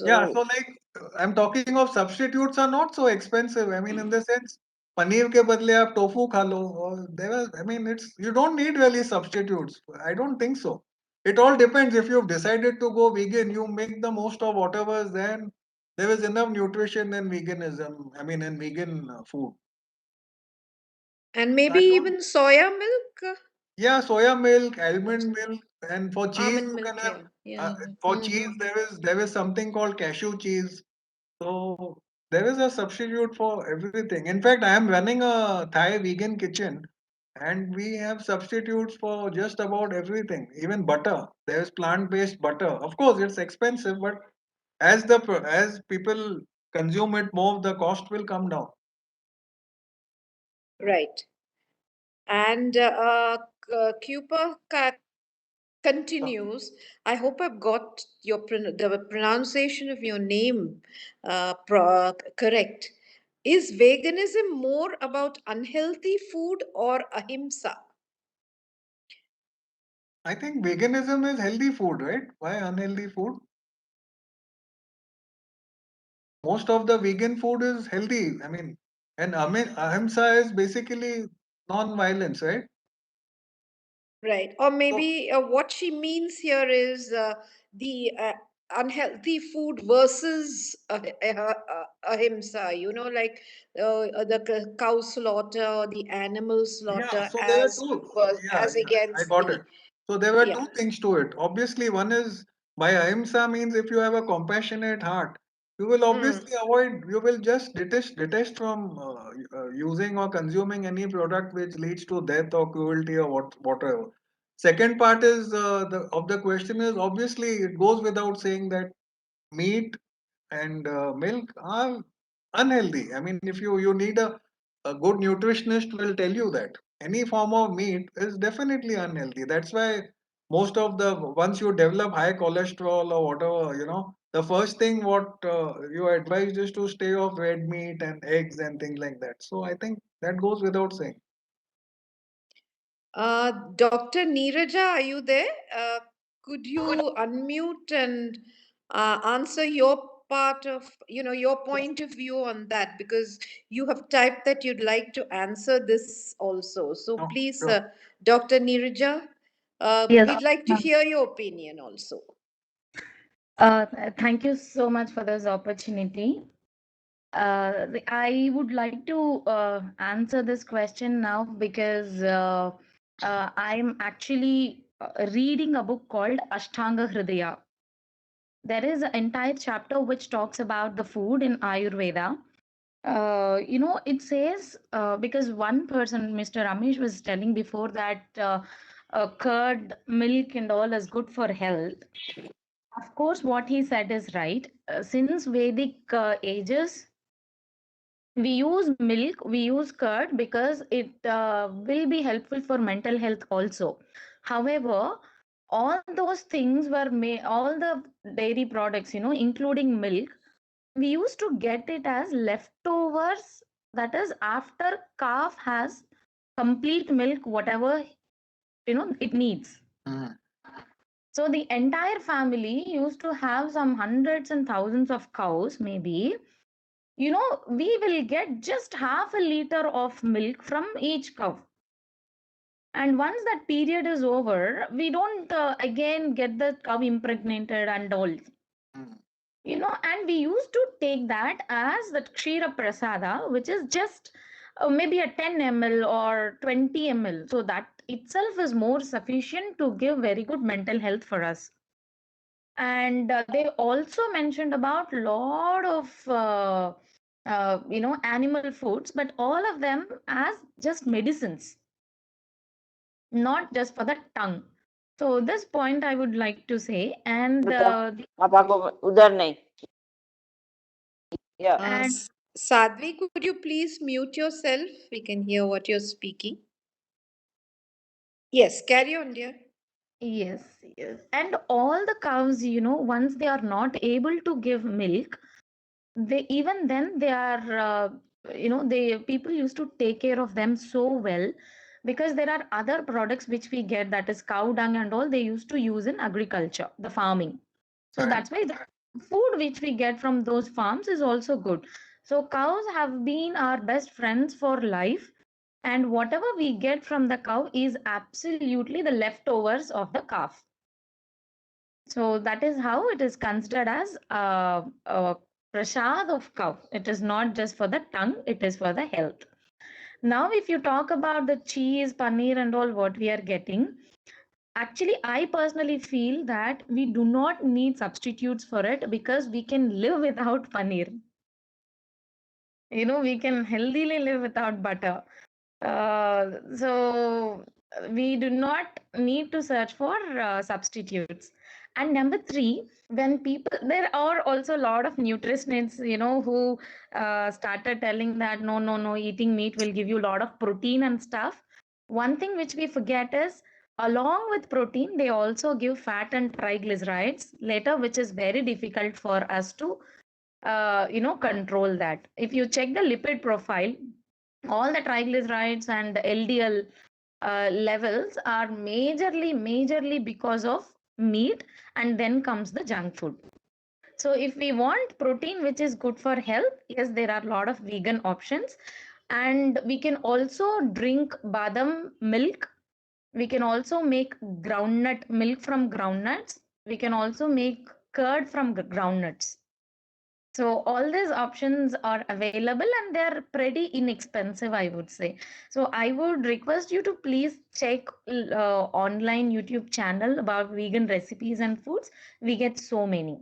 Yeah, so So, like I'm talking of substitutes are not so expensive. I mean, in the sense, paneer ke badle aap tofu kha lo. Or there are, I mean, it's you don't need really substitutes. I don't think so. It all depends. If you've decided to go vegan, you make the most of whatever is there. And there is enough nutrition in veganism. I mean, in vegan food. and So maybe I don't. even soya milk, Yeah, soya milk, almond milk, and for cheese almond you can milk. have. Yeah, yeah. For cheese, Mm-hmm. there is something called cashew cheese. So there is a substitute for everything. In fact, I am running a Thai vegan kitchen, and we have substitutes for just about everything. Even butter. There is plant-based butter. Of course, it's expensive, but as people consume it more, the cost will come down. Right. And Cooper continues. I hope I've got the pronunciation of your name correct. Is veganism more about unhealthy food or ahimsa? I think veganism is healthy food, right? Why unhealthy food? Most of the vegan food is healthy. I mean, and ahimsa is basically non-violence, right? Right. Or So maybe what she means here is the unhealthy food versus ahimsa, like the cow slaughter or the animal yeah, slaughter so there are two. Yeah, as yeah, I against got the, it. So there were yeah. two things to it. Obviously, one is by ahimsa means if you have a compassionate heart, you will Mm. obviously avoid. You will just detest from using or consuming any product which leads to death or cruelty or whatever. Second part is the question is obviously it goes without saying that meat and milk are unhealthy. I mean, if you need a good nutritionist will tell you that any form of meat is definitely unhealthy. That's why most of the once you develop high cholesterol or whatever, the first thing what you are advised is to stay off red meat and eggs and things like that. So I think that goes without saying. Dr. Neeraja, are you there? Could you unmute and answer your part of, your point of view on that? Because you have typed that you'd like to answer this also. So No, please, sure. Dr. Neeraja, Yes, we'd like to ma'am. hear your opinion also. Thank you so much for this opportunity. I would like to answer this question now because I'm actually reading a book called Ashtanga Hridaya. There is an entire chapter which talks about the food in Ayurveda. It says because one person, Mr. Ramesh, was telling before that curd, milk, and all is good for health. Of course, what he said is right. Since Vedic ages, we use milk, we use curd because it will be helpful for mental health also. However, all those things were made, all the dairy products, including milk, we used to get it as leftovers. That is, after calf has complete milk, whatever it needs. Mhm. So the entire family used to have some hundreds and thousands of cows, maybe. We will get just half a liter of milk from each cow. And once that period is over, we don't again get the cow impregnated and all. Mhm. And we used to take that as the Kshira Prasada, which is just maybe a 10 ml or 20 ml. So that itself is more sufficient to give very good mental health for us. And they also mentioned about lot of animal foods, but all of them as just medicines, not just for the tongue. So this point I would like to say. And पापा को उधर नहीं Yeah. And Sadhvi, could you please mute yourself? We can hear what you're speaking. Yes, carry on, dear. yes, yes. And all the cows, once they are not able to give milk, they even then they are, they people used to take care of them so well, because there are other products which we get, that is cow dung and all, they used to use in agriculture, the farming. So Correct. that's why the food which we get from those farms is also good. So cows have been our best friends for life, and whatever we get from the cow is absolutely the leftovers of the calf. So that is how it is considered as a prasad of cow. It is not just for the tongue, it is for the health. Now, if you talk about the cheese, paneer, and all what we are getting, actually, I personally feel that we do not need substitutes for it, because we can live without paneer. We can healthily live without butter. So we do not need to search for substitutes. And number three, when people, there are also a lot of nutritionists, who started telling that no, no, no, eating meat will give you a lot of protein and stuff. One thing which we forget is, along with protein, they also give fat and triglycerides later, which is very difficult for us to, control that. If you check the lipid profile, all the triglycerides and the LDL levels are majorly because of meat, and then comes the junk food. So if we want protein which is good for health, yes, there are a lot of vegan options, and we can also drink badam milk. We can also make groundnut milk from groundnuts. We can also make curd from groundnuts. So all these options are available, and they're pretty inexpensive, I would say. So I would request you to please check online YouTube channel about vegan recipes and foods. We get so many.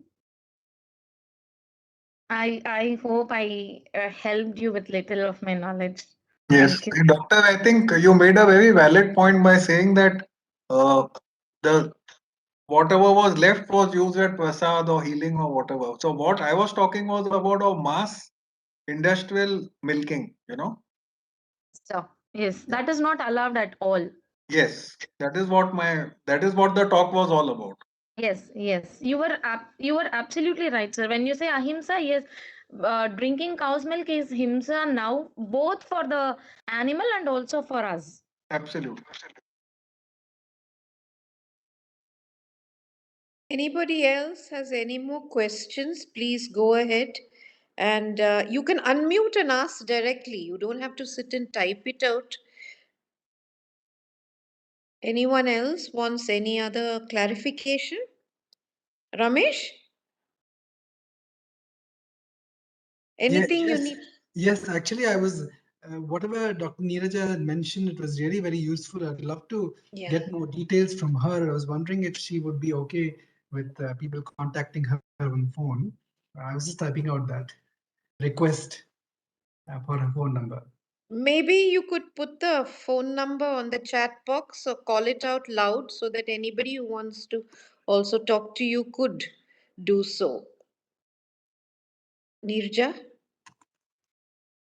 I hope I helped you with little of my knowledge. Yes, Thank you. doctor, I think you made a very valid point by saying that uh, the whatever was left was used at prasad or healing or whatever. So what I was talking was about a mass industrial milking, So yes, Yeah. that is not allowed at all. Yes, that is what the talk was all about. Yes, yes, you were absolutely right, sir. When you say ahimsa, yes, drinking cow's milk is himsa now, both for the animal and also for us. Absolutely. Anybody else has any more questions? Please go ahead. And you can unmute and ask directly. You don't have to sit and type it out. Anyone else wants any other clarification? Ramesh? Anything you Yes, need? yes. Actually, I was whatever Dr. Neeraja had mentioned. It was really very useful. I'd love to Yeah. get more details from her. I was wondering if she would be okay with people contacting her on phone. I was just typing out that request for her phone number. Maybe you could put the phone number on the chat box or call it out loud so that anybody who wants to also talk to you could do so. Nirja?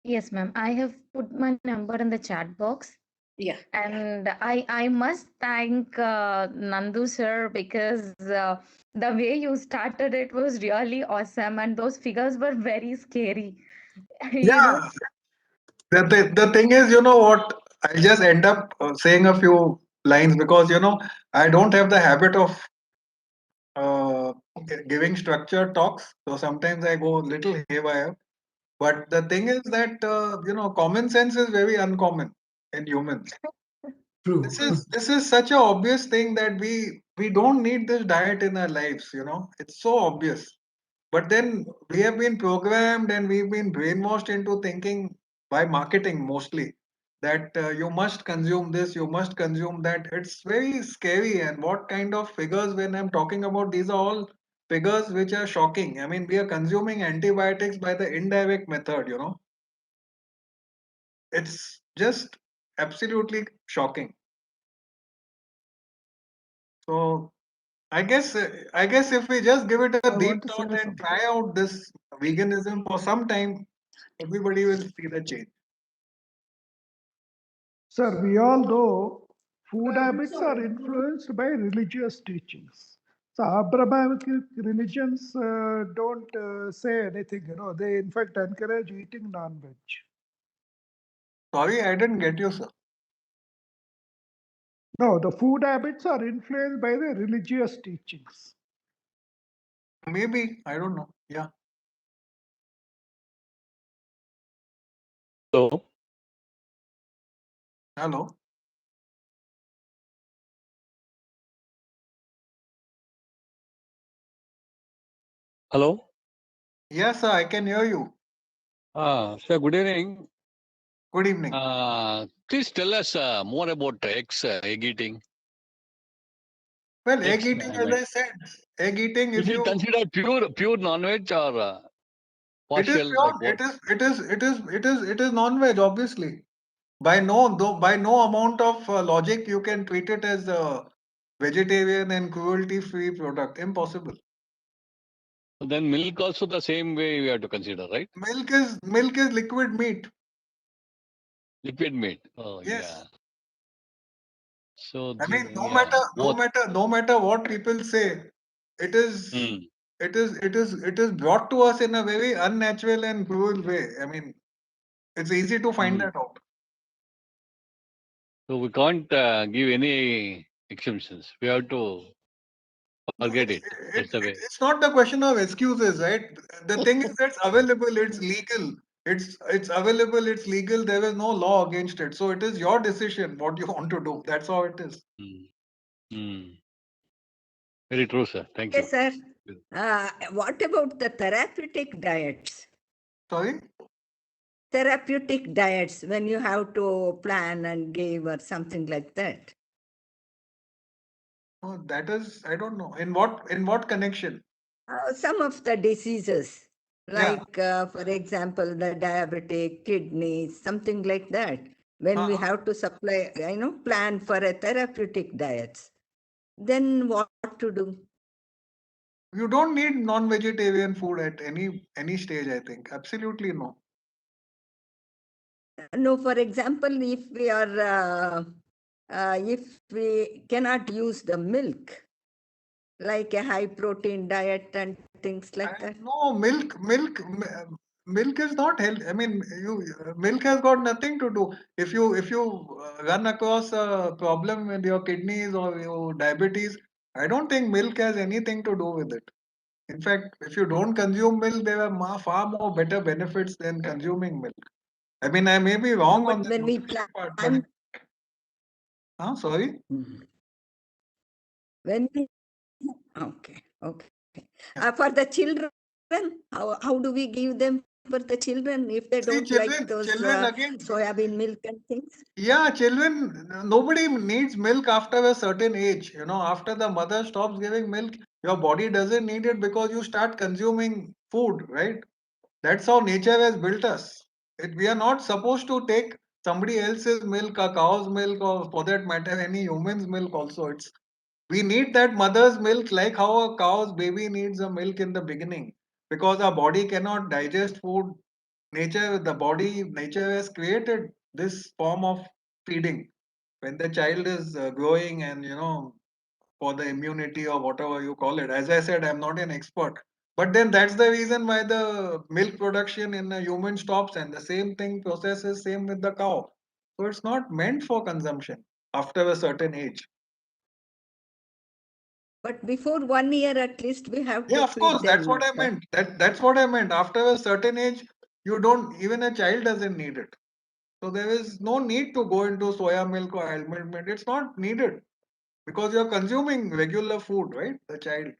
Yes, ma'am. I have put my number in the chat box. Yeah. And I must thank Nandu sir, because the way you started it was really awesome, and those figures were very scary. you know, Yeah. The thing is, you know what? I just end up saying a few lines because, I don't have the habit of giving structured talks. So sometimes I go a little haywire. But the thing is that, common sense is very uncommon in humans. True. This is such a obvious thing that we don't need this diet in our lives. It's so obvious. But then we have been programmed and we've been brainwashed into thinking by marketing mostly that you must consume this, you must consume that. It's very scary. And what kind of figures, when I'm talking about, these are all figures which are shocking. I mean, we are consuming antibiotics by the indirect method. It's just absolutely shocking. So I guess if we just give it a I deep want to say thought and something. try out this veganism for some time, everybody will see the change. Sir, we all know food habits are influenced by religious teachings. So Abrahamic religions don't say anything, they in fact encourage eating non-veg. Sorry, I didn't get you, sir. No, the food habits are influenced by the religious teachings. Maybe, I don't know. Yeah. Hello. Hello. Hello. Yes, sir, I can hear you. Sir, good evening. Good evening. Please tell us more about egg eating. Well, egg Eggs, eating, I as mean. I said, egg eating, Is if it you, considered pure non-veg or it is partial, pure, like what? it is non-veg, obviously. By no amount of logic, you can treat it as a vegetarian and cruelty-free product. Impossible. Then milk also the same way we have to consider, right? Milk is liquid meat. Liquid meat. Oh Yes. yeah. So I mean, yeah, both. no matter what people say, it is Hmm. it is brought to us in a very unnatural and cruel way. I mean, it's easy to find Hmm. that out. So we can't give any exemptions. We have to No, forget it. That's the way. it's not the question of excuses, right? The thing is, it's available, it's legal, it's available, it's legal. There is no law against it, so it is your decision what you want to do. That's how it is. Hmm. Hmm. Very true, sir. Thank Okay, you. sir. What about the therapeutic diets? Sorry. Therapeutic diets, when you have to plan and give or something like that. Oh, that is, I don't know. In what connection? Some of the diseases, Yeah. like, for example, the diabetic, kidneys, something like that. When we have to supply, plan for a therapeutic diets, then what to do? You don't need non-vegetarian food at any stage, I think. Absolutely no. No, for example, if we cannot use the milk, like a high protein diet and things like that. No, milk is not health. I mean, milk has got nothing to do. If you run across a problem with your kidneys or your diabetes, I don't think milk has anything to do with it. In fact, if you don't consume milk, there are far more better benefits than consuming milk. I mean, I may be wrong on But the when we nutrition part, but plan, sorry. when we, okay. For the children, how do we give them for the children if they See, don't like those children again. soybean milk and things? Yeah, children, nobody needs milk after a certain age. After the mother stops giving milk, your body doesn't need it because you start consuming food, right? That's how nature has built us. We are not supposed to take somebody else's milk, a cow's milk, or for that matter, any human's milk also. We need that mother's milk like how a cow's baby needs a milk in the beginning because our body cannot digest food. Nature has created this form of feeding when the child is growing and for the immunity or whatever you call it. As I said, I'm not an expert, but then that's the reason why the milk production in a human stops, and the same thing processes same with the cow. So it's not meant for consumption after a certain age. But before 1 year at least, we have Yeah, to of course, feed that's what them. I meant. That's what I meant. After a certain age, you don't, even a child doesn't need it. So there is no need to go into soya milk or almond milk. It's not needed because you're consuming regular food, right? The child.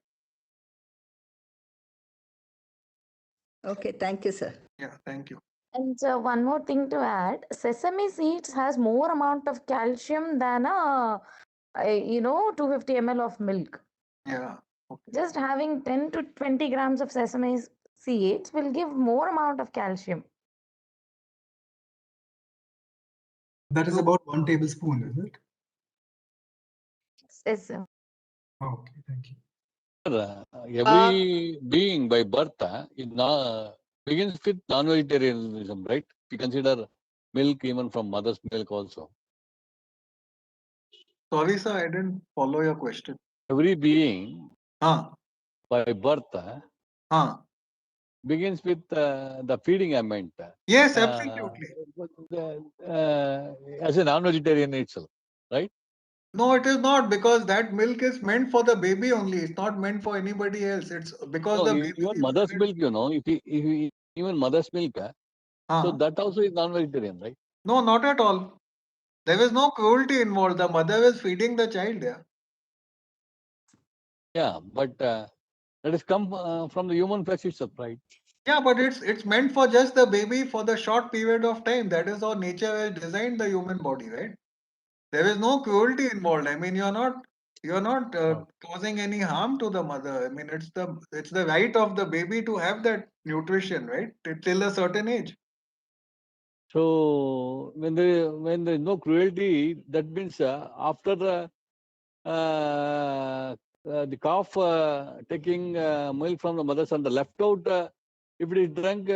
Okay, thank you, sir. Yeah, thank you. And one more thing to add, sesame seeds has more amount of calcium than 250 ml of milk. Yeah. Okay. Just having 10 to 20 grams of sesame seeds will give more amount of calcium. That is about 1 tablespoon, is it? Yes, sir. Okay, thank you. Every being by birth begins with non-vegetarianism, right? We consider milk even from mother's milk also. Sorry, sir, I didn't follow your question. Every being by birth begins with the feeding, I meant. Yes, absolutely. As a non-vegetarian itself, right? No, it is not, because that milk is meant for the baby only. It's not meant for anybody else. It's because No, the baby. even mother's milk, if even mother's milk, so that also is non-vegetarian, right? No, not at all. There is no cruelty involved. The mother is feeding the child there. Yeah, but that has come from the human flesh itself, right? Yeah, but it's meant for just the baby for the short period of time. That is how nature has designed the human body, right? There is no cruelty involved. I mean, you're not causing any harm to the mother. I mean, it's the right of the baby to have that nutrition, right? Till a certain age. So when there is no cruelty, that means after the calf taking milk from the mother's and the left out, if it is drunk,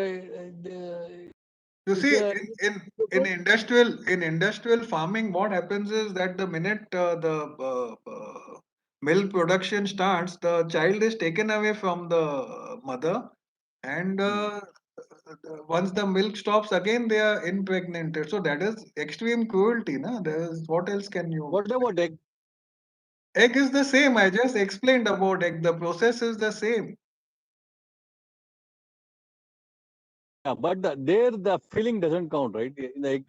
You see, in industrial farming, what happens is that the minute the milk production starts, the child is taken away from the mother, and once the milk stops, again they are impregnated. So that is extreme cruelty, na? There is, what else can you? What about egg? Egg is the same. I just explained about egg. The process is the same. Yeah, but there the feeling doesn't count, right? In the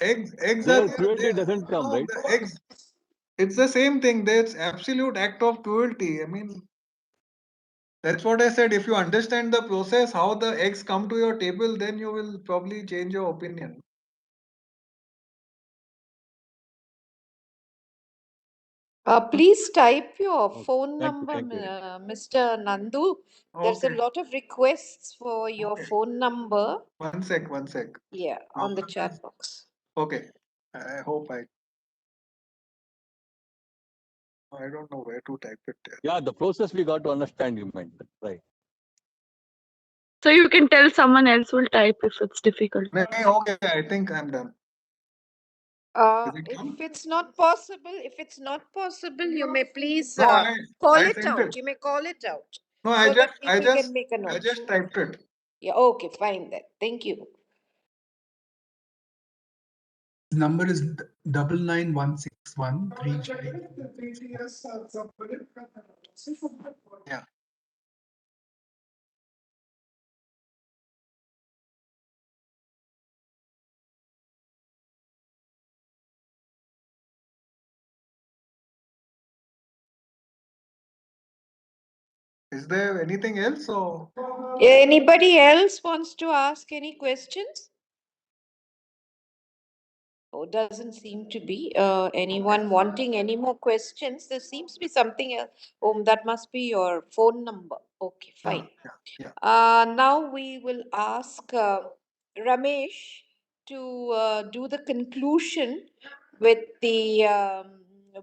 Eggs there are cruelty doesn't come, no, right? the eggs. It's the same thing. There's absolute act of cruelty. I mean, that's what I said. If you understand the process, how the eggs come to your table, then you will probably change your opinion. Please type your phone Thank you, number, thank you. Mr. Nandu. There's a Okay. lot of requests for your phone number. One sec. Yeah, No, on the chat box. okay. I hope I don't know where to type it there. Yeah, the process we got to understand, you meant, right? So you can tell someone else will type if it's difficult. Okay, I think I'm done. If it's not possible, you may please No, call I it sent out. it. You may call it out No, so that people can make a I note. just typed it. Yeah, okay, fine then. Thank you. Number is 99161 Yeah. Is there anything else? Or Anybody else wants to ask any questions? Oh, doesn't seem to be anyone wanting any more questions. There seems to be something else. Oh, that must be your phone number. Okay, fine. Now we will ask Ramesh to do the conclusion with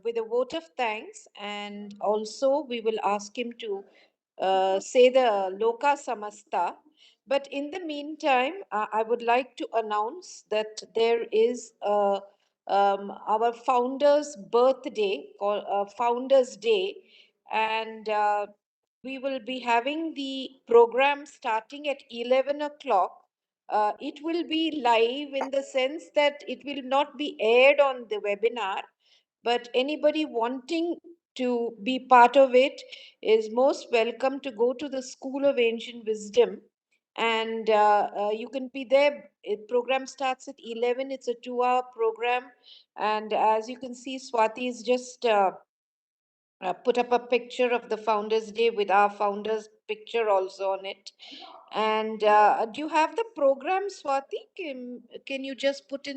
with a vote of thanks, and also we will ask him to say the Loka Samasta. But in the meantime, I would like to announce that there is our founder's birthday, called Founders Day, and we will be having the program starting at 11 o'clock. It will be live in the sense that it will not be aired on the webinar, but anybody wanting to be part of it is most welcome to go to the School of Ancient Wisdom, and you can be there. The program starts at 11. It's a 2-hour program, and as you can see, Swati is just put up a picture of the Founders Day with our founders picture also on it. And do you have the program, Swati? Can you just put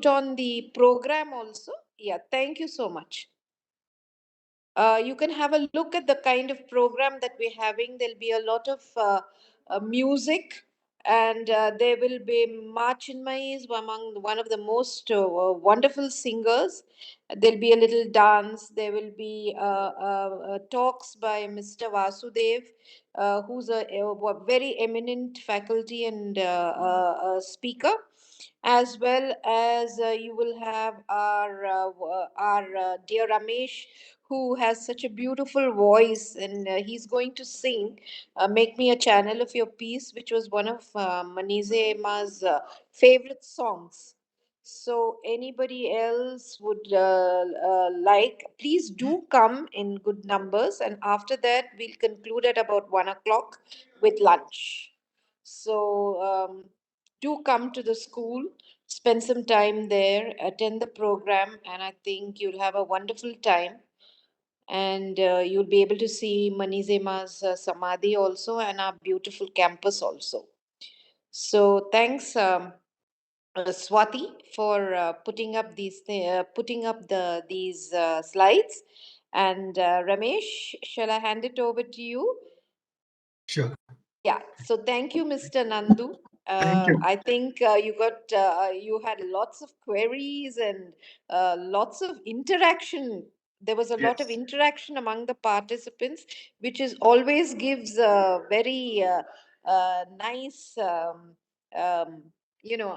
on the program also? Yeah, thank you so much. You can have a look at the kind of program that we're having. There'll be a lot of music, and there will be Machinmais, among one of the most wonderful singers. There'll be a little dance. There will be talks by Mr. Vasudev, who's a very eminent faculty and speaker, as well as you will have our dear Ramesh, who has such a beautiful voice, and he's going to sing "Make Me a Channel of Your Peace," which was one of Manize Ma's favorite songs. So, anybody else would like, please do come in good numbers, and after that, we'll conclude at about 1 o'clock with lunch. So, do come to the school, spend some time there, attend the program, and I think you'll have a wonderful time. And you'll be able to see Manizema's Samadhi also, and our beautiful campus also. So, thanks. Swati, for putting up these slides, and Ramesh, shall I hand it over to you? Sure. Yeah. So thank you, Mr. Nandu. Thank you. I think you had lots of queries and lots of interaction. There was a lot of Yes. interaction among the participants, which is always gives a very nice um,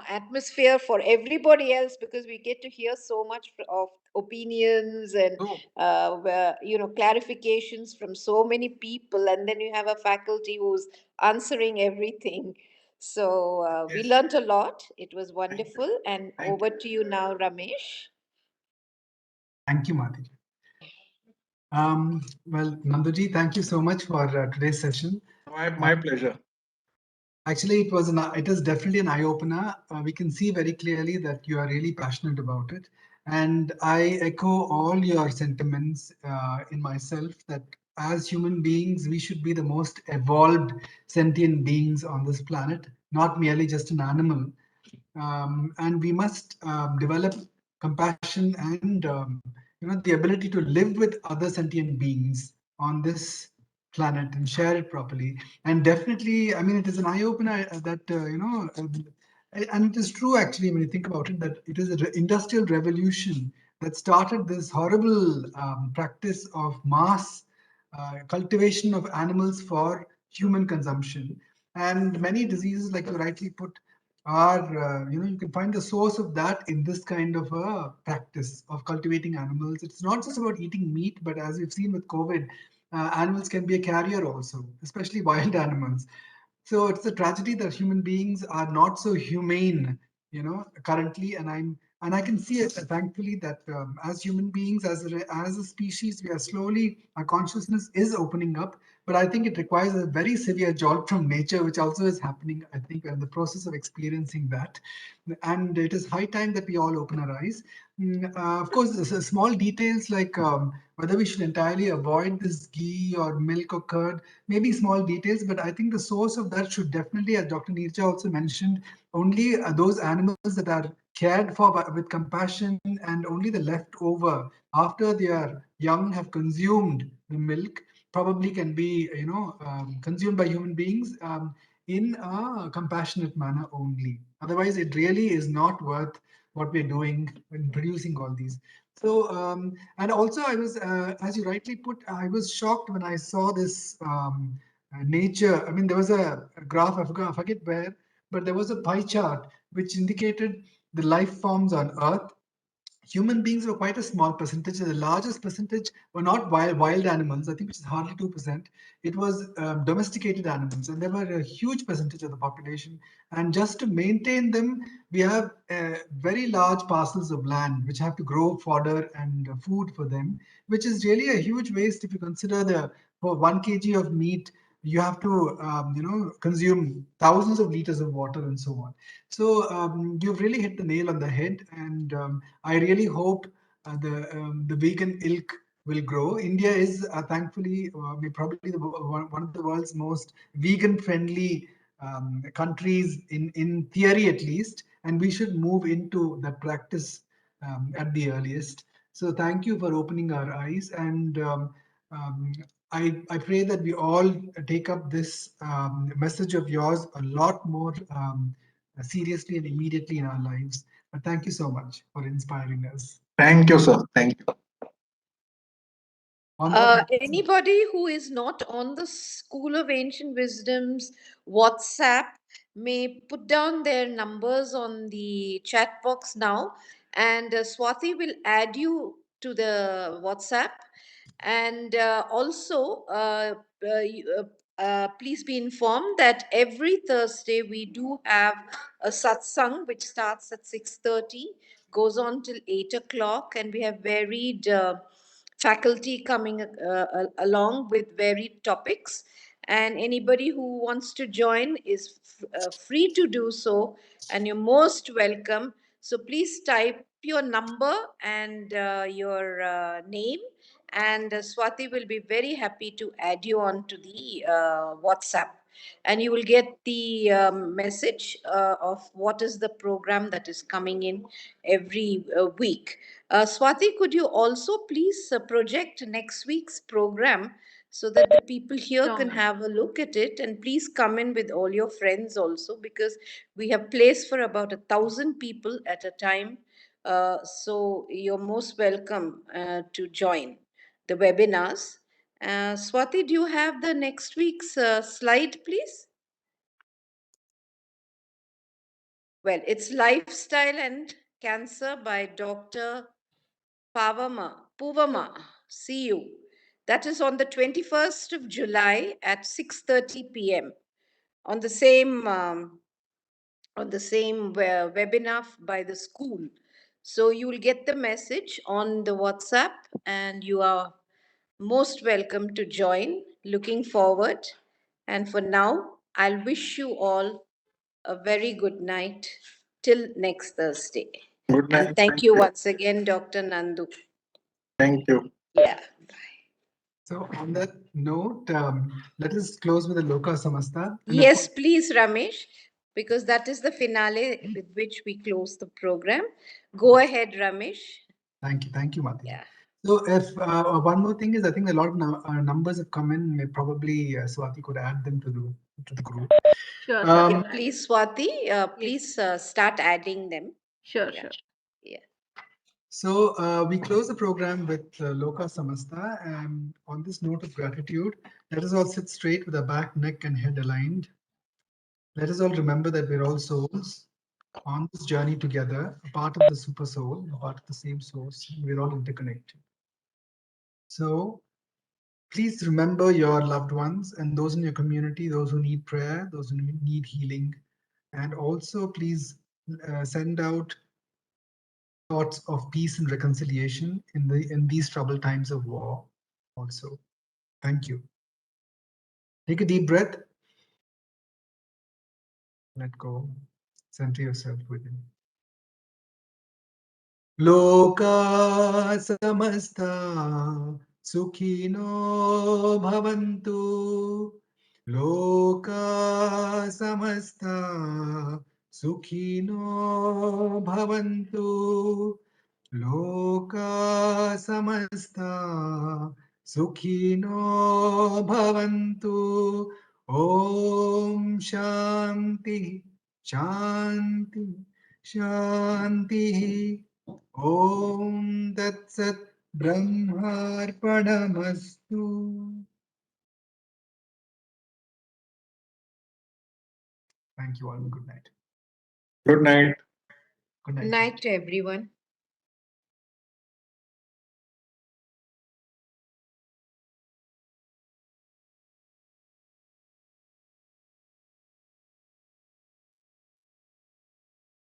atmosphere for everybody else, because we get to hear so much of opinions and So, clarifications from so many people, and then you have a faculty who's answering everything. So we yes. learnt a lot. It was Thank, wonderful. And thank over to you now, Ramesh. Thank you, Madhi. Well, Nanduji, thank you so much for today's session. My pleasure. Actually, it is definitely an eye opener. We can see very clearly that you are really passionate about it, and I echo all your sentiments in myself that as human beings, we should be the most evolved sentient beings on this planet, not merely just an animal. And we must develop compassion and the ability to live with other sentient beings on this planet and share it properly. And definitely, I mean, it is an eye opener that and it is true actually when you think about it, that it is an industrial revolution that started this horrible practice of mass cultivation of animals for human consumption. And many diseases, like you rightly put, are you can find the source of that in this kind of a practice of cultivating animals. It's not just about eating meat, but as we've seen with COVID, animals can be a carrier also, especially wild animals. So it's a tragedy that human beings are not so humane, currently. And I can see it, thankfully, that as human beings, as a species, we are slowly, our consciousness is opening up. But I think it requires a very severe jolt from nature, which also is happening. I think we're in the process of experiencing that, and it is high time that we all open our eyes. Of course, small details like whether we should entirely avoid this ghee or milk or curd, maybe small details, but I think the source of that should definitely, as Dr. Nirja also mentioned, only those animals that are cared for with compassion, and only the leftover after their young have consumed the milk probably can be consumed by human beings in a compassionate manner only. Otherwise, it really is not worth what we're doing in producing all these. So, and also I was, as you rightly put, I was shocked when I saw this nature. I mean, there was a graph, I forget where, but there was a pie chart which indicated the life forms on Earth. Human beings were quite a small percentage. The largest percentage were not wild animals, I think, which is hardly 2%. It was domesticated animals, and they were a huge percentage of the population. And just to maintain them, we have very large parcels of land which have to grow fodder and food for them, which is really a huge waste if you consider the for 1 kg of meat you have to consume thousands of liters of water and so on. So you've really hit the nail on the head, and I really hope the vegan ilk will grow. India is thankfully probably one of the world's most vegan friendly countries in theory at least, and we should move into that practice at the earliest. So thank you for opening our eyes. And Um, I pray that we all take up this message of yours a lot more seriously and immediately in our lives. But thank you so much for inspiring us. Thank you, sir. Thank you. On that, Anybody who is not on the School of Ancient Wisdom's WhatsApp may put down their numbers on the chat box now, and Swati will add you to the WhatsApp. And also, please be informed that every Thursday we do have a satsang which starts at 6:30, goes on till 8 o'clock, and we have varied faculty coming along with varied topics. And anybody who wants to join is free to do so, and you're most welcome. So please type your number and your name, and Swati will be very happy to add you on to the WhatsApp. And you will get the message of what is the program that is coming in every week. Swati, could you also please project next week's program so that the people here Sure, can ma'am. have a look at it, and please come in with all your friends also, because we have place for about 1,000 people at a time. So you're most welcome to join the webinars. Swati, do you have the next week's slide, please? Well, it's Lifestyle and Cancer by Dr. Puvama. See you. That is on the 21st of July at 6:30 p.m. on the same webinar by the school. So you will get the message on the WhatsApp, and you are most welcome to join. Looking forward. And for now, I'll wish you all a very good night till next Thursday. Good night. And thank you once again, Dr. Nandu. Thank you. Yeah. so on that note, let us close with a Loka Samasta. Yes, please, Ramesh, because that is the finale with which we close the program. Go ahead, Ramesh. Thank you, Mati. Yeah. So if one more thing is, I think a lot of numbers have come in. May probably Swati could add them to the group. Sure, Yeah, sure. please, Swati, please start adding them. Sure, Yeah. sure. Yeah. So we close the program with Loka Samasta, and on this note of gratitude, let us all sit straight with our back, neck, and head aligned. Let us all remember that we're all souls on this journey together, a part of the super soul, a part of the same source. We're all interconnected. So please remember your loved ones and those in your community, those who need prayer, those who need healing, and also please send out thoughts of peace and reconciliation in these troubled times of war also. Thank you. Take a deep breath. Let go. Center yourself within. Loka samasta sukhino bhavantu. Loka samasta sukhino bhavantu. Loka samasta sukhino bhavantu. Om Shanti Shanti Shanti. Om Tat Sat Brahmarpanamastu. Thank you all. Good night. Good night. Good night. Good night to everyone.